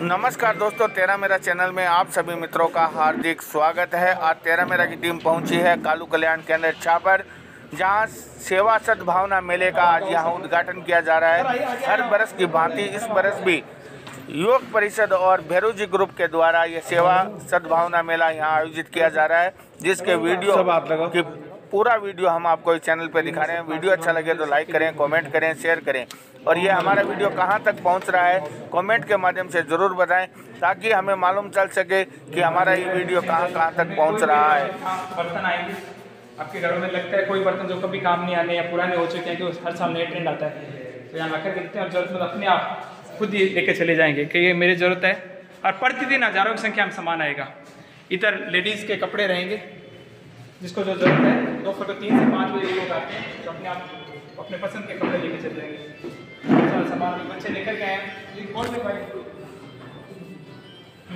नमस्कार दोस्तों, तेरा मेरा चैनल में आप सभी मित्रों का हार्दिक स्वागत है। आज तेरा मेरा की टीम पहुंची है कालू कल्याण केंद्र छापर, जहां सेवा सद्भावना मेले का आज यहां उद्घाटन किया जा रहा है। हर बरस की भांति इस बरस भी युवक परिषद और भैरूजी ग्रुप के द्वारा ये सेवा सद्भावना मेला यहाँ आयोजित किया जा रहा है, जिसके वीडियो की पूरा वीडियो हम आपको इस चैनल पे दिखा रहे हैं। वीडियो अच्छा लगे तो लाइक करें, कमेंट करें, शेयर करें और ये हमारा वीडियो कहाँ तक पहुँच रहा है कमेंट के माध्यम से ज़रूर बताएं, ताकि हमें मालूम चल सके कि हमारा ये वीडियो कहाँ तक पहुँच रहा है। बर्तन आएंगे आपके घरों में, लगता है कोई बर्तन जो कभी काम नहीं आने या पुराने हो चुके हैं कि हर साल नए ट्रेंड आता है, तो यहाँ लाकर देखते हैं और जरूरतमंद अपने आप खुद ही लेके चले जाएंगे कि ये मेरी ज़रूरत है। और प्रतिदिन हज़ारों की संख्या में सामान आएगा। इधर लेडीज़ के कपड़े रहेंगे, जिसको जो जरूरत है। 2 से 3 से 5 बजे लोग आते हैं, तो अपने आप अपने पसंद के कपड़े लेके चल जाएंगे। सामान भी बच्चे लेकर गए हैं, कौन से भाई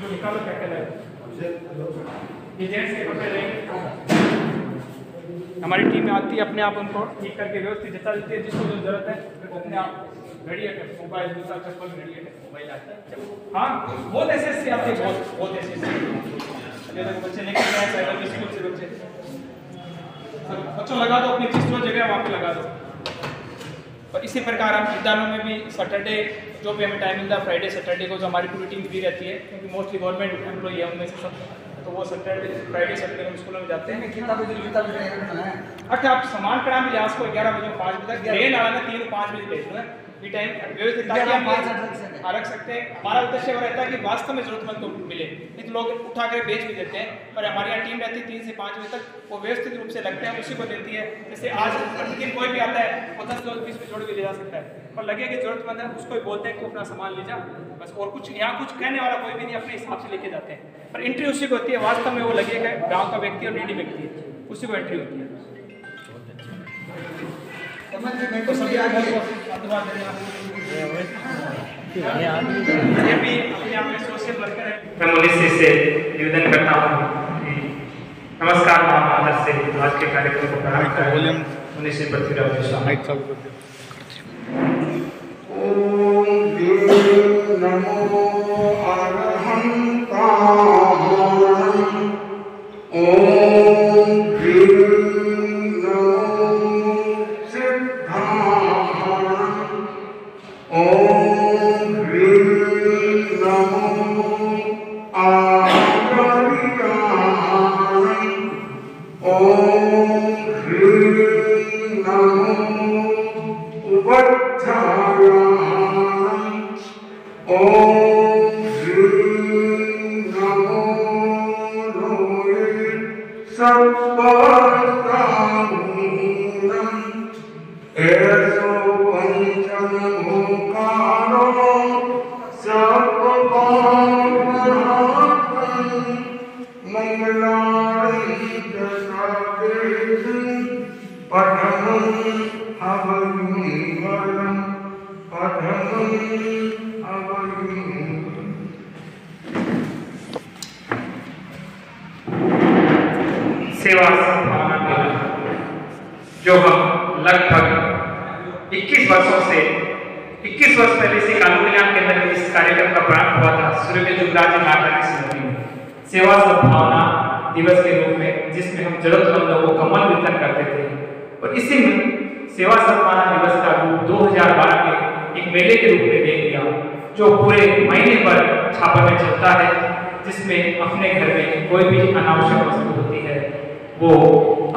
निकालो क्या क्या है, ये जेंट्स के कपड़े रहेंगे। हमारी टीम में आती है, अपने आप उनको ठीक करके व्यवस्थित जता देती है। जिसको जो जरूरत है वो अपने आप घड़ी है, मोबाइल, जूता, चप्पल, घड़ी है, मोबाइल आता है। हाँ, बहुत ऐसे आते हैं, बहुत ऐसे बच्चे लेकर गए साइकिल स्कूल से बच्चे, बच्चों लगा दो अपनी चीज़ जो जगह वहाँ पे लगा दो। और इसी प्रकार हम विद्यालयों में भी सैटरडे जो भी हमें टाइम मिलता है, फ्राइडे सैटरडे को जो हमारी पूरी टीम फ्री रहती है, क्योंकि मोस्टली गवर्नमेंट एम्प्लॉई है उनमें से सब, तो वो सैटरडे फ्राइडे सैटरडे को स्कूलों में जाते हैं। कितना बजे अच्छा आप सामान करा भी आज को 11 बजे 5 बजे तक ट्रेन आना 3-5 बजे भेज दो ये टाइम व्यवस्थित, ताकि हम रख सकते हैं। हमारा उद्देश्य वो रहता है कि वास्तव में जरूरतमंद को मिले। नहीं तो लोग उठा कर बेच भी देते हैं, पर हमारी यहाँ टीम रहती है 3 से 5 बजे तक, वो व्यवस्थित रूप से लगते हैं, उसी को देती है। जैसे आज प्रतिदिन कोई भी आता है वो 10 लोग 20 जोड़ भी ले जा सकता है, पर लगे कि जरूरतमंद है उसको ही बोलते हैं कि अपना सामान ले जा बस। और कुछ यहाँ कुछ कहने वाला कोई भी नहीं, अपने हिसाब से लेके जाते हैं। पर एंट्री उसी को होती है, वास्तव में वो लगेगा गाँव का व्यक्ति और नीडी व्यक्ति है, उसी को एंट्री होती है। मैं मुनिश्री से निवेदन करता हूँ कि नमस्कार महामानस से आज के कार्यक्रम को प्रारंभ करें। मुनिश्री पृथ्वीराज नमो अरहंता सेवा सद्भावना मेला, जो हम लगभग 21 वर्ष पहले से कालू कल्याण के अंदर इस कार्यक्रम का प्रारंभ हुआ था। सूर्य में जुगराज माता की स्मृति में सेवा सद्भावना दिवस के रूप में, जिसमें हम जरूरतमंद लोगों को कम्बल वितरण करते थे। और इसी में सेवा सद्भावना दिवस का रूप 2012 के एक मेले के रूप में ले लिया, जो पूरे महीने भर छापर में चलता है, जिसमें अपने घर में कोई भी अनावश्यक वस्तु होती है वो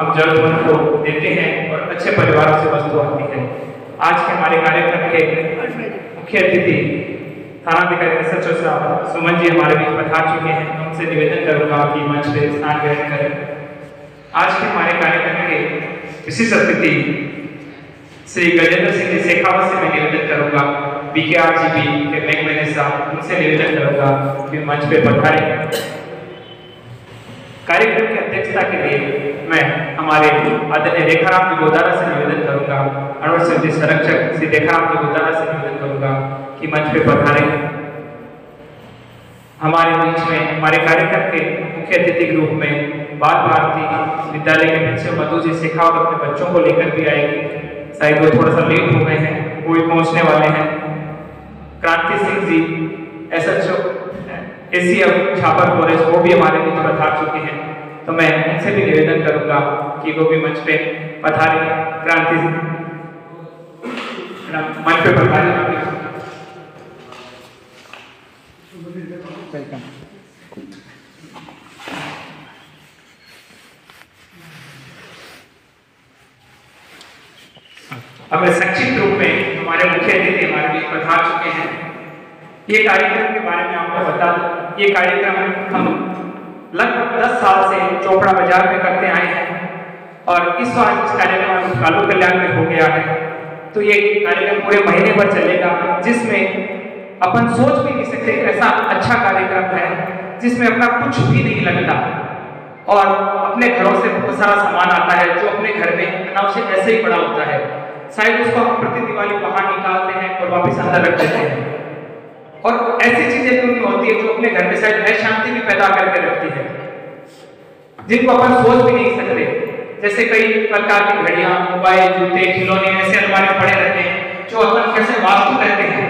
हम जरूरतमंद को देते हैं और अच्छे परिवार से वस्तु आती है। आज के हमारे कार्यक्रम के मुख्य अतिथि थानाधिकारी सचिव साहब सुमन जी हमारे बीच पधार चुके हैं। उनसे निवेदन करूंगा कि मंच पे स्थान ग्रहण करें। आज के हमारे कार्यक्रम के विशिष्ट अतिथि श्री गजेंद्र सिंह शेखावत से मैं निवेदन करूंगा, BKRGB के बैंक मैनेजर साहब, उनसे निवेदन करूंगा कि मंच पे पधारें। कार्यक्रम की अध्यक्षता के लिए मैं हमारे आदरणीय रेखाराम जी गोदारा से निवेदन करूंगा, अणुशक्ति संरक्षक श्री रेखाराम जी गोदारा से निवेदन करूंगा कि मंच पे पधारें। हमारे बीच में हमारे कार्यक्रम के मुख्य अतिथि के रूप में बाल भारती विद्यालय के प्रिंसिपल मधु जी शेखावत अपने बच्चों को लेकर भी आएंगे। शायद वो थोड़ा सा लेट हो गए हैं, वो भी पहुंचने वाले हैं। क्रांति सिंह जी SHO ACF छापर फॉरेस्ट वो भी हमारे बीच पधार चुके हैं। तो मैं इनसे भी निवेदन करूंगा कि वो भी मंच पे पधारे, क्रांति मंच पे पधारे। अब संक्षिप्त रूप में हमारे मुख्य अतिथि हमारे बीच पधार चुके हैं। ये कार्यक्रम के बारे में आपको बता दूं, ये कार्यक्रम हम लगभग 10 साल से चोपड़ा बाजार में करते आए हैं और इस बार इस कार्यक्रम कालू कल्याण में हो गया है। तो ये कार्यक्रम पूरे महीने भर चलेगा, जिसमें अपन सोच भी नहीं सकते ऐसा अच्छा कार्यक्रम है जिसमें अपना कुछ भी नहीं लगता और अपने घरों से बहुत सारा सामान आता है जो अपने घर में अनाव से ऐसे ही पड़ा होता है। शायद उसको हम प्रति दिवाली बाहर निकालते हैं और वापस अंदर रख देते हैं और ऐसी चीजें भी होती है जो अपने घर में शायद नई शांति भी पैदा करके रखती है, जिनको अपन सोच भी नहीं सकते। जैसे कई प्रकार की घड़ियां, मोबाइल, जूते, खिलौने ऐसे अलमारी में पड़े रहते हैं जो अपन कैसे वास्तु कहते हैं,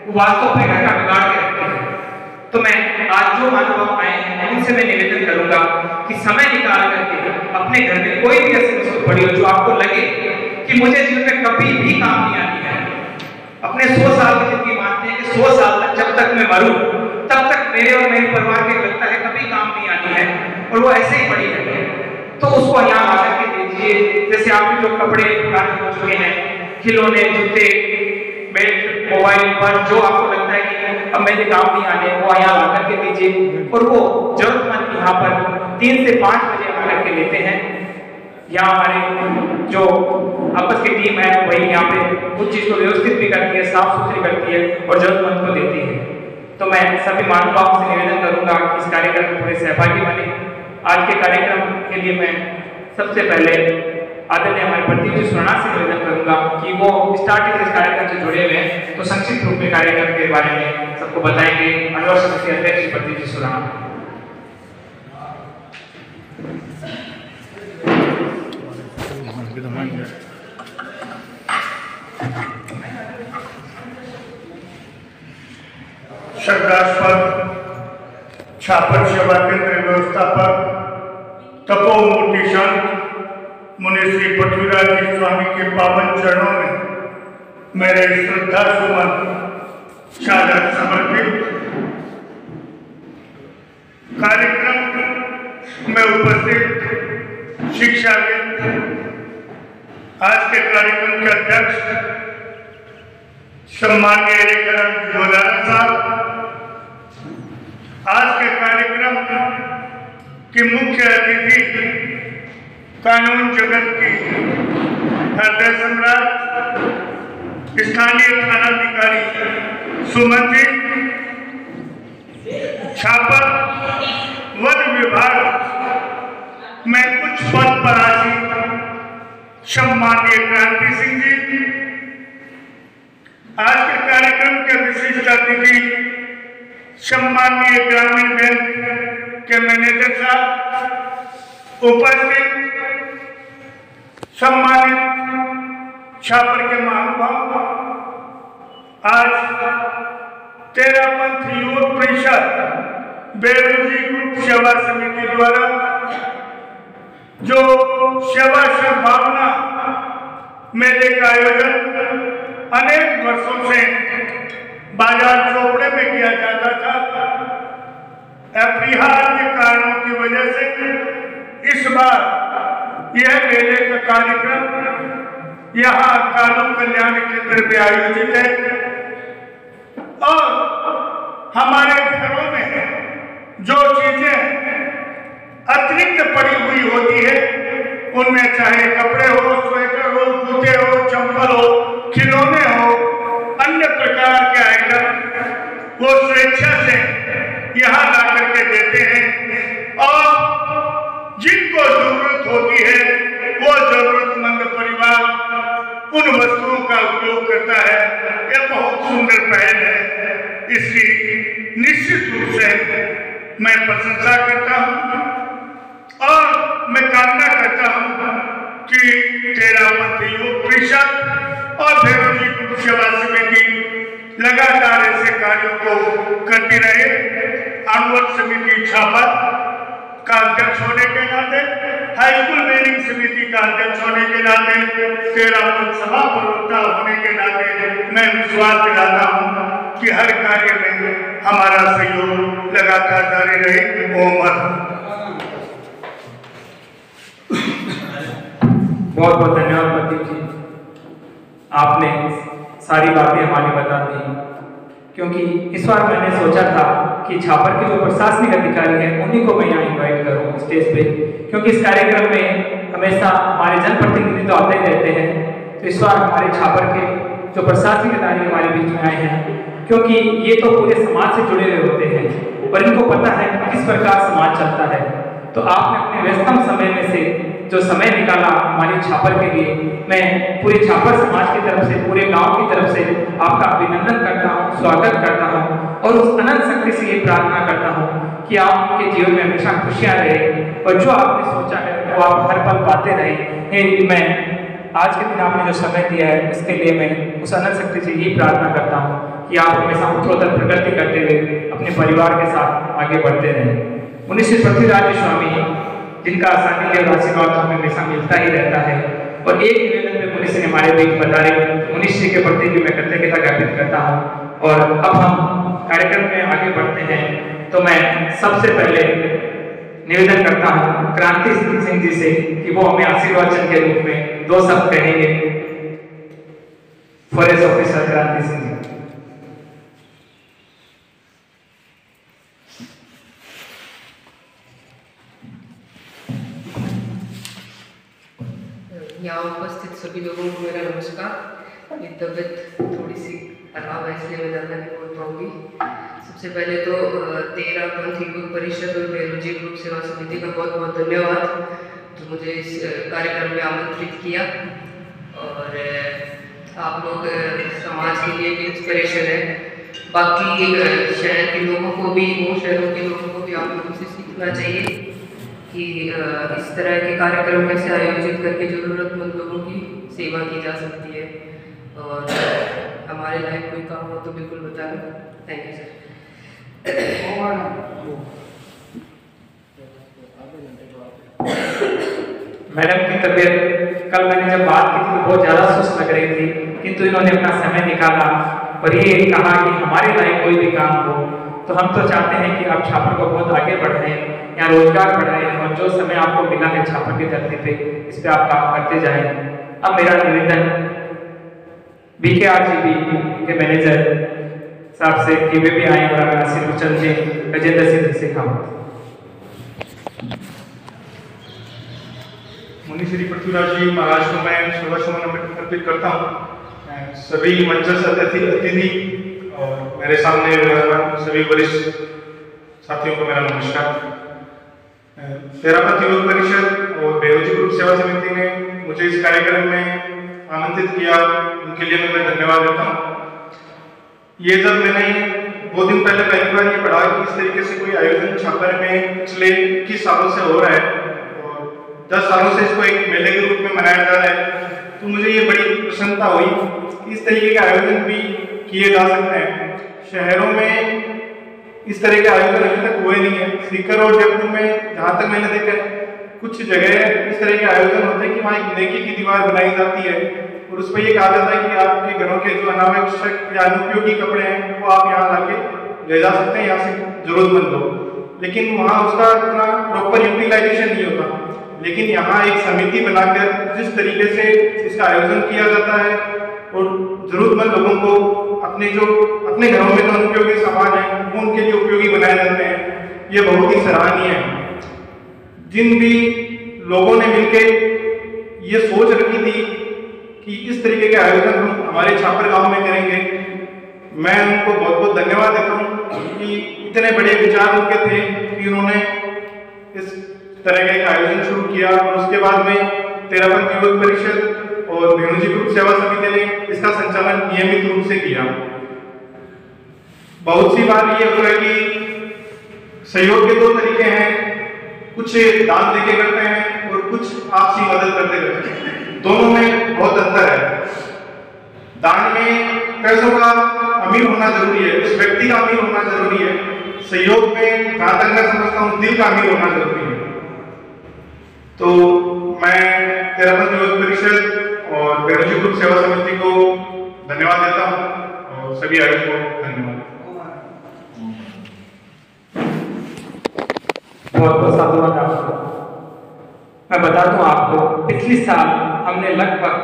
वो वास्तु अपने घर का बिगाड़ के रखते हैं। तो मैं आज जो महानुभाव आए हैं उनसे मैं निवेदन करूंगा कि समय निकाल करके अपने घर में कोई भी ऐसी वस्तु पड़ी हो जो आपको लगे कि मुझे जीवन में कभी भी काम नहीं आनी है। अपने 100 साल की जिंदगी मानते हैं कि 100 साल तक जब तक मैं मरूं तब तक मेरे और मेरे परिवार के लगता है कभी काम नहीं आनी है और वो ऐसे ही पड़ी है, तो उसको यहाँ आकर के दीजिए। जैसे आपके जो कपड़े पुराने हो चुके हैं, खिलौने, जूते, बेल्ट, मोबाइल पर जो आपको लगता है कि अब मेरे काम नहीं आने, वो यहाँ ला करके दीजिए और वो जरूरतमंद यहाँ पर 3 से 5 बजे आकर के लेते हैं। यहाँ हमारे जो आपस की टीम है वही यहाँ पे कुछ चीज को व्यवस्थित भी करती है, साफ सुथरी करती है और जरूरतमंद को देती है। तो मैं सभी महानुभावों से निवेदन करूंगा कि इस कार्यक्रम में पूरे सहभागी बने। आज के कार्यक्रम के लिए मैं सबसे पहले आदरणीय हमारे प्रतीक जी सुराणा से निवेदन करूंगा कि वो स्टार्टिंग इस कार्यक्रम से जुड़े हुए हैं, तो संक्षिप्त रूप में कार्यक्रम के बारे में सबको बताएंगे। अनवर समिति अध्यक्ष प्रतीक जी सुराणा। श्रद्धास्पद छापर सेवा केंद्र व्यवस्थापक तपोमूर्ति संत मुनि श्री पृथ्वीराज जी स्वामी के पावन चरणों में मेरे श्रद्धा सुमन सादर समर्पित। कार्यक्रम में उपस्थित शिक्षाविद, आज के कार्यक्रम के अध्यक्ष सम्माननीय रेखाराम जोधारा साहब, आज के कार्यक्रम की मुख्य अतिथि कानून जगत की हृदय सम्राट स्थानीय थानाधिकारी सुमन जी, छापर वन विभाग में कुछ पद पर आसीन सम्माननीय क्रांति सिंह जी, आज के कार्यक्रम के विशिष्ट अतिथि सम्माननीय ग्रामीण बैंक के मैनेजर साहब, उपस्थित सम्मानित छापर के महानुभाव, आज 13 पंथ युवक परिषद बेलूजी ग्रुप सेवा समिति द्वारा जो सेवा सद्भावना मेले का आयोजन अनेक वर्षों से बाजार चोपड़े में किया जाता था, अपरिहार्य कारणों की वजह से इस बार यह मेले का कार्यक्रम यहाँ कालू कल्याण केंद्र में आयोजित है और हमारे घरों में जो चीजें अतिरिक्त पड़ी हुई होती है उनमें चाहे कपड़े हो, स्वेटर हो, जूते हो, चंपल हो, खिलौने हो, अन्य प्रकार के आइटम वो स्वेच्छा से यहाँ ला करके देते हैं और जिनको जरूरत होती है वो जरूरतमंद परिवार उन वस्तुओं का उपयोग करता है। यह बहुत सुंदर पहल है, इसकी निश्चित रूप से मैं प्रशंसा करता हूँ और मैं कामना करता हूँ कि 13 पंथ युवक परिषद और बेलूजी ग्रुप सेवा समिति लगातार ऐसे कार्यों को चाहिए। अनुवर्ग समिति छापर का अध्यक्ष होने के नाते, हाई स्कूल बेरिंग समिति का अध्यक्ष होने के नाते, तेरा सभा प्रवक्ता होने के नाते मैं विश्वास दिलाता हूँ कि हर कार्य में हमारा सहयोग लगातार जारी रहे। ओम। बहुत बहुत धन्यवाद प्रदीप जी, आपने सारी बातें हमारी बता दी, क्योंकि इस बार मैंने सोचा था कि छापर के जो प्रशासनिक अधिकारी हैं उन्हीं को मैं यहाँ इनवाइट करूँ स्टेज पे, क्योंकि इस कार्यक्रम में हमेशा हमारे जनप्रतिनिधि तो आते ही रहते हैं। तो इस बार हमारे छापर के जो प्रशासनिक अधिकारी हमारे बीच में आए हैं, क्योंकि ये तो पूरे समाज से जुड़े हुए होते हैं और इनको पता है कि किस प्रकार समाज चलता है। तो आपने अपने व्यस्तम समय में से जो समय निकाला हमारी छापर के लिए, मैं पूरे छापर समाज की तरफ से, पूरे गांव की तरफ से आपका अभिनंदन करता हूं, स्वागत करता हूं और उस अनंत शक्ति से ये प्रार्थना करता हूं कि आपके जीवन में हमेशा खुशियां रहे और जो आपने सोचा है वो आप हर पल पाते रहे। मैं आज के दिन आपने जो समय दिया है उसके लिए मैं उस अनंत शक्ति से यही प्रार्थना करता हूँ कि आप हमेशा उत्तरोत्तर प्रगति करते हुए अपने परिवार के साथ आगे बढ़ते रहें। मुनि श्री पृथ्वीराज स्वामी जिनका सानिध्य और आशीर्वाद हमें हमेशा मिलता ही रहता है। और एक निवेदन में मुनि श्री हमारे बीच बता रहे, मुनि श्री के प्रति भी मैं कृतज्ञता ज्ञापित करता हूँ। और अब हम कार्यक्रम में आगे बढ़ते हैं, तो मैं सबसे पहले निवेदन करता हूँ क्रांति सिंह जी से कि वो हमें आशीर्वचन के रूप में 2 शब्द कहेंगे। फॉरेस्ट ऑफिसर क्रांति सिंह जी। यहाँ उपस्थित सभी लोगों को मेरा नमस्कार। मेरी तबीयत थोड़ी सी खराब है इसलिए मैं ज़्यादा नहीं बोल पाऊँगी। सबसे पहले तो 13 पंथ युवक परिषद और बेरोजी ग्रुप सेवा समिति का बहुत बहुत धन्यवाद जो मुझे इस कार्यक्रम में आमंत्रित किया। और आप लोग समाज के लिए भी इंस्पिरेशन है। बाकी शहर के लोगों को भी, वो शहरों के लोगों को भी आप लोगों से सीखना चाहिए कि इस तरह के कार्यक्रम कैसे आयोजित करके ज़रूरतमंद लोगों की सेवा की जा सकती है। और हमारे लायक कोई काम हो तो बिल्कुल बताना। Thank you sir. मैडम की तबीयत कल मैंने जब बात की थी तो बहुत ज़्यादा सुस्त लग रही थी, किंतु इन्होंने अपना समय निकाला और ये कहा कि हमारे लायक कोई भी काम हो। तो हम तो चाहते हैं कि आप छापर को बहुत आगे बढ़ाएं, यहाँ रोजगार बढ़ाएं और जो समय आपको मिला है छापर की धरती पे इस पे आप काम करते जाएं। अब मेरा निवेदन BKRGB के मैनेजर साहब से कि वे भी आए और आशीर्वचन जी गजेंद्र सिंह से कहा। मुनि श्री पृथ्वीराज जी महाराज को मैं श्रद्धासुमन अर्पित करता हूँ। सभी मंचस्थ अतिथि और मेरे सामने सभी वरिष्ठ साथियों को मेरा नमस्कार। 13 पंथ युवक परिषद और बेरोजी ग्रुप सेवा समिति ने मुझे इस कार्यक्रम में आमंत्रित किया, उनके लिए मैं धन्यवाद देता हूँ। ये जब मैंने 2 दिन पहले पहली बार ये पढ़ा कि इस तरीके से कोई आयोजन छापर में पिछले 21 सालों से हो रहा है और 10 सालों से इसको एक मेले के रूप में मनाया जा रहा है, तो मुझे ये बड़ी प्रसन्नता हुई कि इस तरीके के आयोजन भी किए जा सकते हैं। शहरों में इस तरह के आयोजन अभी तक हुए नहीं है। सीकर और जयपुर में जहाँ तक मैंने देखा कुछ जगह इस तरह के आयोजन होते हैं कि वहाँ एक नेकी की दीवार बनाई जाती है और उस पर यह कहा जाता है कि आपके घरों के जो अनावश्यक या अनुपयोगी कपड़े हैं वो आप यहाँ लाके ले जा सकते हैं, यहाँ से जरूरतमंद लोग। लेकिन वहाँ उसका इतना प्रॉपर यूटिलाइजेशन नहीं होता। लेकिन यहाँ एक समिति बनाकर जिस तरीके से इसका आयोजन किया जाता है और जरूरतमंद लोगों को अपने घरों में जो अनुपयोगी सामान है वो उनके लिए उपयोगी बनाए जाते हैं, ये बहुत ही सराहनीय है। जिन भी लोगों ने मिलकर ये सोच रखी थी कि इस तरीके के आयोजन हम हमारे छापर गांव में करेंगे, मैं उनको बहुत बहुत धन्यवाद देता हूँ कि इतने बड़े विचार उनके थे कि उन्होंने इस तरह का एक आयोजन शुरू किया। और उसके बाद में 13 पंथ युवक परिषद और बेरोजी ग्रुप सेवा समिति ने इसका संचालन नियमित रूप से किया। बहुत सी बार ये होता है कि सहयोग के 2 तरीके हैं, कुछ दान देके करते हैं और कुछ आपसी मदद करते हैं। दोनों में बहुत अंतर है। दान में पैसों का अमीर होना जरूरी है, उस व्यक्ति का अमीर होना जरूरी है, सहयोग में जहाँ तक मैं समझता हूँ दिल का भी होना जरूरी है। तो मैं तेरापंथ युवक परिषद और बेरोजी ग्रुप सेवा समिति को धन्यवाद देता हूँ और सभी आयोजकों को धन्यवाद। बहुत बहुत साधुवाद आपको। मैं बता दूं आपको, पिछले साल हमने लगभग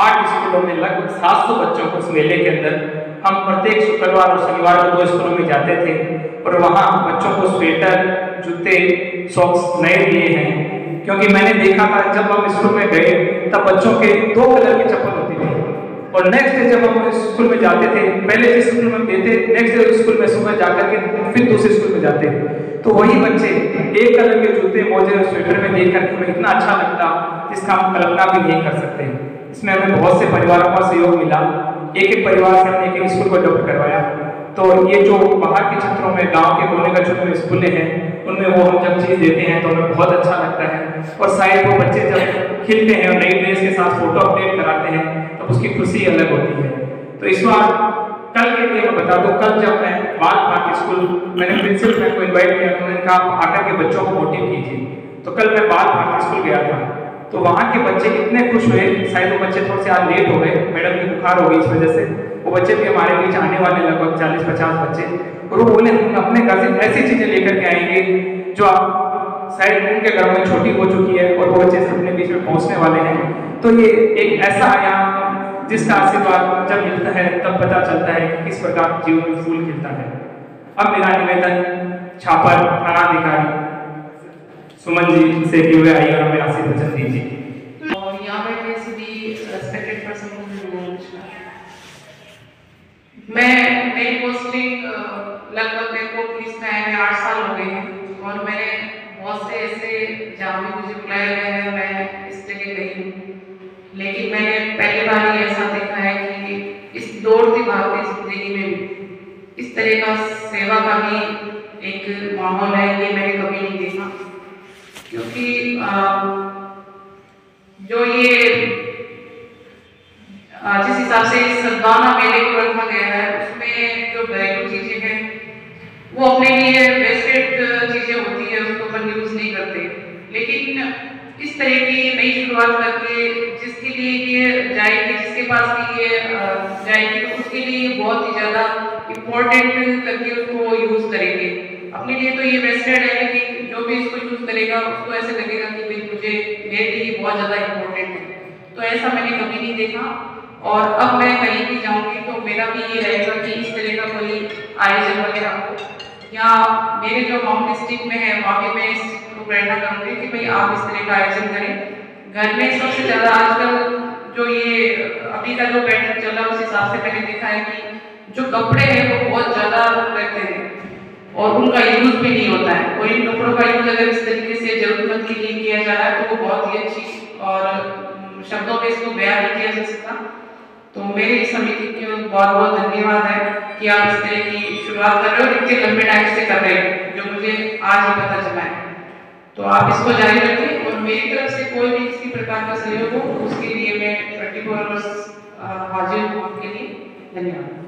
8 स्कूलों में लगभग 700 बच्चों को इस मेले के अंदर हम प्रत्येक शुक्रवार और शनिवार को 2 स्कूलों में जाते थे और वहाँ बच्चों को स्वेटर, जूते, सॉक्स नए दिए हैं। क्योंकि मैंने देखा था जब हम स्कूल में गए तब बच्चों के 2 कलर की चप्पल होती थी और नेक्स्ट डे जब हम स्कूल में जाते थे, पहले जिस स्कूल में देते, नेक्स्ट डे स्कूल में सुबह जाकर के फिर दूसरे स्कूल में जाते, तो वही बच्चे एक कलर के जूते, मोजे और स्वेटर में देख करके हमें इतना अच्छा लगता जिसका हम कल्पना भी नहीं कर सकते। इसमें हमें बहुत से परिवारों का सहयोग मिला। एक परिवार से हमने एक स्कूल को अडॉप्ट करवाया। तो ये जो बाहर के क्षेत्रों में, गांव के कोने का क्षेत्र में स्कूलें हैं, उनमें वो हम जब चीज़ देते हैं तो हमें बहुत अच्छा लगता है। और शायद वो बच्चे जब खिलते हैं और नई ड्रेस के साथ फोटो अपडेट कराते हैं तब उसकी खुशी अलग होती है। तो इस बार कल के लिए मैं बता दूं, कल जब मैं बाल भारती स्कूल, मैंने प्रिंसिपल मैम को इन्वाइट किया तो उन्होंने कहा आकर के बच्चों को मोटिव कीजिए। तो कल मैं बाल भारती स्कूल गया था तो वहाँ के बच्चे इतने खुश हुए, शायद वो बच्चे थोड़े से आज लेट हो गए, मैडम की बुखार हो गई इस वजह से, वो बच्चे भी हमारे बीच आने वाले लगभग 40-50 बच्चे, और वो बोले हम अपने घर से ऐसी चीज़ें लेकर के आएंगे जो आप शायद उनके घर में छोटी हो चुकी है और वो बच्चे अपने बीच में पहुँचने वाले हैं। तो ये एक ऐसा आयाम जिसका आशीर्वाद जब मिलता है तब पता चलता है कि किस प्रकार जीवन में फूल खिलता है। अब मेरा निवेदन छापर थानाधिकारी सुमन जी से की हुए आई और हमें आशीर्वाद वचन दीजिए। और यहाँ बैठे सभी रेस्पेक्टेड पर्सन को नमस्कार। मेरी पोस्टिंग लगभग मेरे को पुलिस में आए 8 साल हो गए हैं और मैंने बहुत से ऐसे जहाँ भी मुझे बुलाया गया है मैं इस जगह गई हूँ, लेकिन मैंने पहली बार ही ऐसा देखा है कि इस दौड़ती भागती जिंदगी में इस तरह का सेवा का भी एक माहौल है, ये मैंने कभी नहीं देखा। क्योंकि जो ये जिस हिसाब से सद्भावना मेले को रखा गया है उसमें जो घरेलू चीजें हैं वो अपने लिए वेस्टेड चीजें होती है, उसको अपन यूज नहीं करते, लेकिन इस तरह की नई शुरुआत करके जिसके लिए ये जाएगी, जिसके पास भी ये जाएगी तो उसके लिए बहुत ही ज्यादा इम्पोर्टेंट करके उसको यूज करेंगे। अपने लिए तो ये वेस्टेड है, लेकिन जो भी इसको यूज करेगा उसको ऐसे लगेगा कि भाई मुझे मेरे लिए बहुत ज्यादा इम्पोर्टेंट है। तो ऐसा मैंने कभी नहीं देखा और अब मैं कहीं भी जाऊंगी तो मेरा भी ये रहेगा कि इस तरह का कोई आयोजन वगैरह हो, या मेरे जो होम डिस्ट्रिक्ट में है वहाँ भी मैं इस चीज को प्रेरणा करूँगी कि भाई आप इस तरह का आयोजन करें। घर में सबसे ज़्यादा आजकल जो ये अभी का जो पैटर्न चल रहा है उस हिसाब से मैंने देखा है कि जो कपड़े हैं वो बहुत ज़्यादा रहते हैं और उनका यूज भी नहीं होता है, और इन कपड़ों का यूज अगर इस तरीके से जरूरतमंद के लिए किया जा रहा है तो वो बहुत ही अच्छी और शब्दों में इसको बयान नहीं किया जा सकता। तो मेरी समिति को बहुत बहुत धन्यवाद है कि आप इस तरह की शुरुआत कर रहे हो, इतने लंबे टाइम से कर रहे हो जो मुझे आज ही पता चला है। तो आप इसको जारी रखें और मेरी तरफ से कोई भी किसी प्रकार का सहयोग हो उसके लिए मैं 24 आवर्स हाजिर हूँ आपके लिए। धन्यवाद।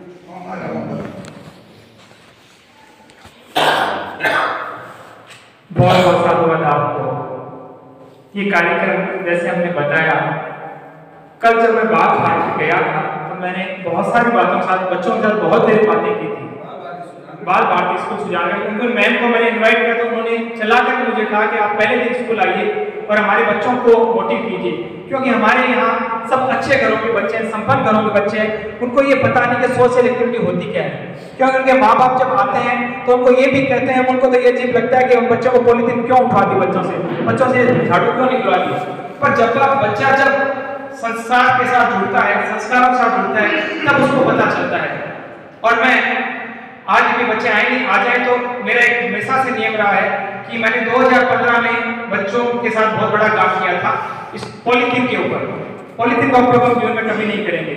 बहुत बहुत साधुवाद आपको। ये कार्यक्रम जैसे हमने बताया, कल जब मैं बात भारती गया था तो मैंने बहुत सारी बातों के साथ बच्चों के साथ बहुत देर बातें की थी। बाल भारती स्कूल सुजानगढ़, उनको मैम को मैंने इनवाइट किया तो उन्होंने चला कर मुझे कहा कि आप पहले दिन स्कूल आइए और हमारे बच्चों को मोटिव कीजिए, क्योंकि हमारे यहाँ सब अच्छे घरों के बच्चे हैं, संपन्न घरों के बच्चे हैं, उनको ये पता नहीं कि सोशल एक्टिविटी होती क्या है। क्योंकि उनके माँ बाप जब आते हैं तो उनको ये भी कहते हैं, उनको तो ये अजीब लगता है कि हम बच्चों को पॉलीथीन क्यों उठवाती, बच्चों से झाड़ू क्यों निकलवाती। पर जब बच्चा जब संस्कार के साथ जुड़ता है, संस्कारों के साथ जुड़ता है, तब उसको पता चलता है। और मैं आज भी बच्चे आए नहीं, आ जाए तो मेरा एक हमेशा से नियम रहा है कि मैंने 2015 में बच्चों के साथ बहुत बड़ा काम किया था इस पॉलीथीन के ऊपर। पॉलीथीन का उपयोग हम जीवन में कभी नहीं करेंगे।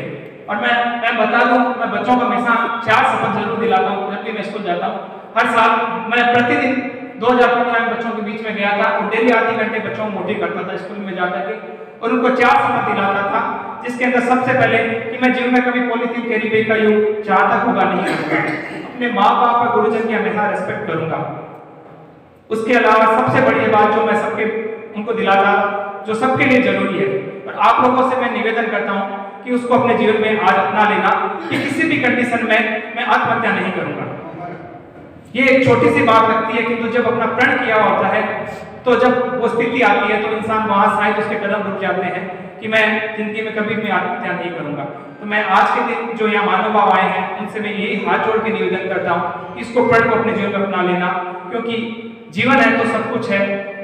और मैं बता दूं, मैं बच्चों को हमेशा 4 शपथ जरूर दिलाता हूँ जब भी मैं स्कूल जाता हूँ। हर साल मैं प्रतिदिन 2015 में बच्चों के बीच में गया था और डेली आधे घंटे बच्चों को मोटिव करता था स्कूल में जाकर के, और उनको 4 शपथ दिलाता था, जिसके अंदर सबसे पहले कि मैं जीवन में कभी पॉलीथीन कैरी बैग का यूज जहाँ तक होगा नहीं करूँगा। अपने माँ बाप और गुरुजन की हमेशा रिस्पेक्ट करूंगा। उसके अलावा सबसे बड़ी बात जो मैं सबके उनको दिलाता, जो सबके लिए जरूरी है, और आप लोगों से मैं निवेदन करता हूँ कि उसको अपने जीवन में आज अपना लेना कि किसी भी कंडीशन में मैं आत्महत्या नहीं करूंगा। ये एक छोटी सी बात लगती है, किंतु जब अपना प्रण किया होता है तो जब वो स्थिति आती है तो इंसान वहां शायद उसके कदम रुक जाते हैं कि मैं जिंदगी में कभी भी आत्महत्या नहीं करूंगा। तो मैं आज के दिन जो यहाँ महानुभाव आए हैं उनसे मैं यही हाथ जोड़ के निवेदन करता हूँ कि इसको प्रण को अपने जीवन में अपना लेना, क्योंकि जीवन है तो सब कुछ है।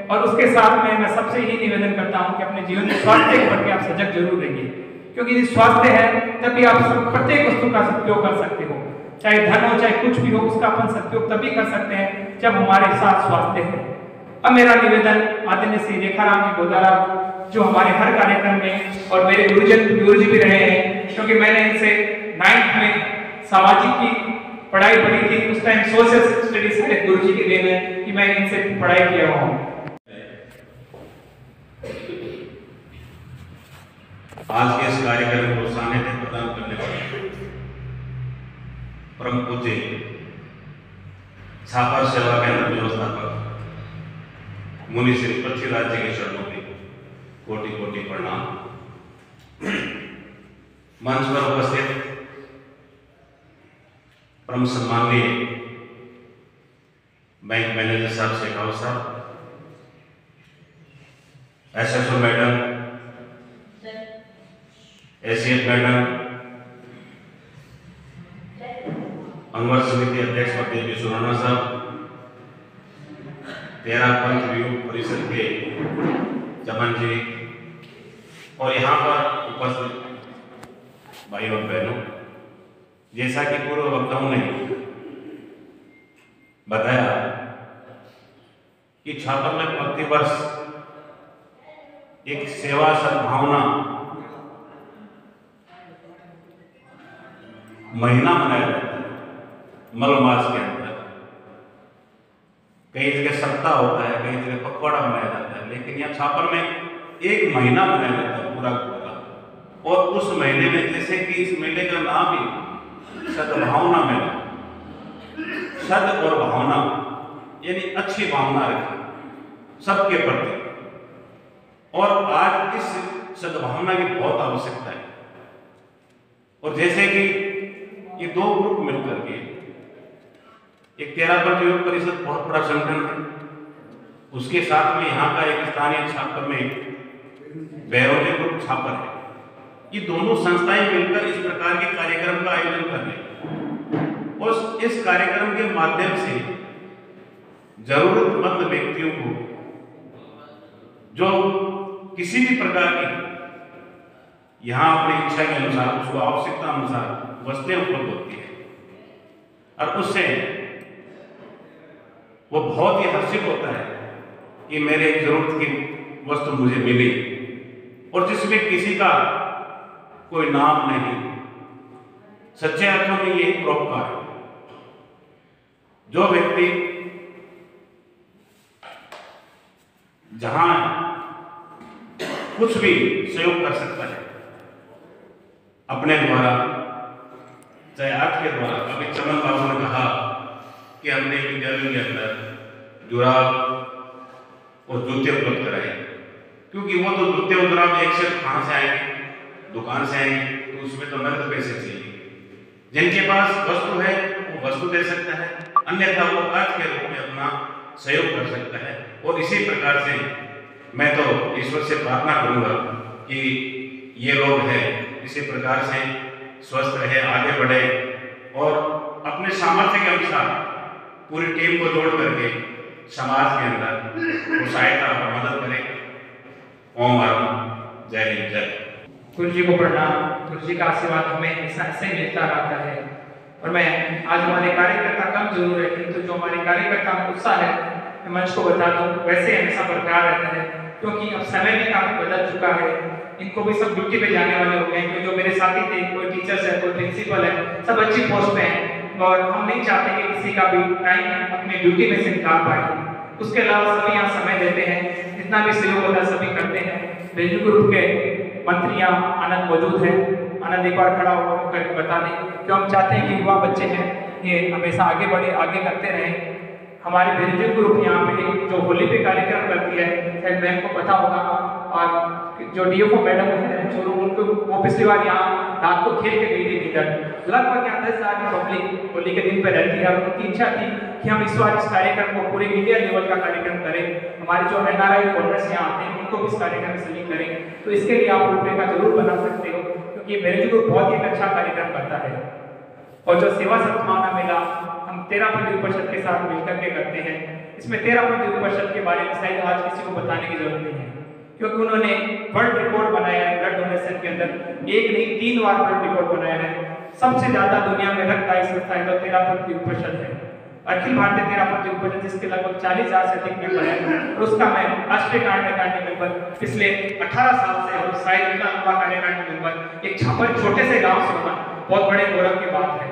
और उसके साथ में मैं सबसे यही निवेदन करता हूँ कि अपने जीवन में स्वास्थ्य को बढ़ के आप सजग जरूर रहिए, क्योंकि यदि स्वास्थ्य है तभी आप प्रत्येक वस्तु का सदुपयोग कर सकते हो, चाहे धन हो चाहे कुछ भी हो, उसका अपन सदुपयोग तभी कर सकते हैं जब हमारे साथ स्वास्थ्य है। अब मेरा निवेदन आदरणीय श्री रेखाराम जी गोदारा जो हमारे हर कार्यक्रम में और मेरे गुरुजी भी रहे हैं, क्योंकि मैंने इनसे 9th में सामाजिक की पढ़ाई पढ़ी थी, उस टाइम सोशल स्टडीज के गुरुजी की देन है कि मैं इनसे पढ़ाई किया हुआ हूँ। आज के इस कार्यक्रम को सानिध्य प्रदान करने वाले परम पूज्य छापर सेवा केंद्र व्यवस्थापक मुनि श्री पृथ्वीराज जी के चरणों में कोटि कोटि प्रणाम। मंच पर उपस्थित परम सम्माननीय बैंक मैनेजर साहब शेखावत साहब, SSO मैडम, एसीएफ मैडम, अंगवर समिति अध्यक्ष देवी सुराना साहब, 13 पंथ वियोग परिषद के चमन जी और यहाँ पर उपस्थित भाई और बहनों, जैसा कि पूर्व वक्ताओं ने बताया कि छात्र में प्रतिवर्ष एक सेवा सद्भावना महीना मनाया जाता है मलमास के अंदर। कई जगह सप्ताह होता है, कई जगह पखवाड़ा मनाया जाता है, लेकिन यहाँ छापर में एक महीना मनाया जाता है पूरा पूरा। और उस महीने में जैसे कि इस मेले का नाम ही सद्भावना मेला, सद और भावना यानी अच्छी भावना रखें सबके प्रति, और आज इस सद्भावना की बहुत आवश्यकता है। और जैसे कि ये दो ग्रुप मिलकर के एक 13 पंथ वियोग परिषद बहुत बड़ा संगठन है, उसके साथ में यहाँ का एक स्थानीय छापर में बैरोजी ग्रुप छापर है। ये दोनों संस्थाएं मिलकर इस प्रकार के कार्यक्रम का आयोजन कर रही हैं और इस कार्यक्रम के माध्यम से जरूरतमंद व्यक्तियों को जो किसी भी प्रकार की यहाँ अपनी इच्छा के अनुसार उसको आवश्यकता अनुसार वस्तुएं उपलब्ध होती है, और उससे वो बहुत ही हर्षित होता है कि मेरे जरूरत की वस्तु मुझे मिली, और जिसमें किसी का कोई नाम नहीं, सच्चे अर्थों में यही परोपकार है। जो व्यक्ति जहां कुछ भी सहयोग कर सकता है अपने द्वारा, चाहे आपके द्वारा। अभी चमन बाबू ने कहा कि हमने विद्यालयों के अंदर जुराब और जूते उपलब्ध कराए, क्योंकि वो तो जूते और जुराब एक से कहाँ से आएंगे, दुकान से आएंगे, तो उसमें तो नगद पैसे चाहिए। जिनके पास वस्तु है वो वस्तु दे सकता है, अन्यथा वो आज के रूप में अपना सहयोग कर सकता है। और इसी प्रकार से मैं तो ईश्वर से प्रार्थना करूंगा कि ये लोग हैं इसी प्रकार से स्वस्थ रहे, आगे बढ़े और अपने सामर्थ्य के अनुसार पूरी टीम को जोड़ करके समाज के अंदर वो सहायता और मदद करें। ओम हर जय हिंद जय। गुरु जी को प्रणाम। गुरु जी का आशीर्वाद हमें हमेशा ऐसे मिलता रहता है। और मैं आज हमारे कार्यकर्ता कम जरूर है, किंतु जो हमारे कार्यकर्ता में उत्साह है मैं मंच को बता दूं वैसे हमेशा बरकरार रहता है, क्योंकि अब समय भी काफी बदल चुका है। इनको भी सब ड्यूटी पे जाने वाले हो गए हैं। जो मेरे साथी थे, कोई टीचर्स है, कोई प्रिंसिपल है, सब अच्छी पोस्ट पे हैं और हम नहीं चाहते कि किसी का भी टाइम अपनी ड्यूटी में से निकाल पाए। उसके अलावा सभी यहाँ समय देते हैं, जितना भी सहयोग होता है सभी करते हैं। रेडियो ग्रुप के मंत्री यहाँ आनंद मौजूद है। आनंद एक बार खड़ा होकर बता दें, क्यों हम चाहते हैं कि युवा बच्चे हैं ये हमेशा आगे बढ़े, आगे करते रहें। हमारे भेरिजी ग्रुप यहाँ पे जो होली पे कार्यक्रम करती है, शायद मैम को पता होगा, और जो डीएफओ मैडम है जो उनको वो पिछली बार यहाँ रात को खेल के गई थी भीतर। लगभग यहाँ 10,000 की पब्लिक होली के दिन पे रहती है और उनकी इच्छा थी कि हम इस बार इस कार्यक्रम को पूरे इंडिया लेवल का कार्यक्रम करें। हमारे जो NRI फोल्डर्स यहाँ आते हैं उनको भी इस कार्यक्रम में शामिल करें। तो इसके लिए आप रूपरेखा जरूर बना सकते हो, क्योंकि भेरिजी ग्रुप बहुत ही अच्छा कार्यक्रम करता है। और जो सेवा सद्भावना मेला हम 13 परिषद के साथ मिलकर के करते हैं, इसमें 13 परिषद के बारे में शायद आज किसी को बताने की जरूरत नहीं है, क्योंकि उन्होंने वर्ल्ड रिकॉर्ड बनाया है ब्लड डोनेशन के अंदर। एक नहीं 3 बार वर्ल्ड रिकॉर्ड बनाया है। सबसे ज्यादा दुनिया में रक्तदायी संस्था है तो 13 है। अखिल भारतीय 13 परिषद जिसके लगभग 40,000 से अधिक मेंबर है, और उसका मैं राष्ट्रीय कार्यकारिणी मेंबर पिछले 18 साल से और शायद इतना लंबा कार्यकारिणी मेंबर एक छापर छोटे से गांव से होना बहुत बड़े गौरव की बात है।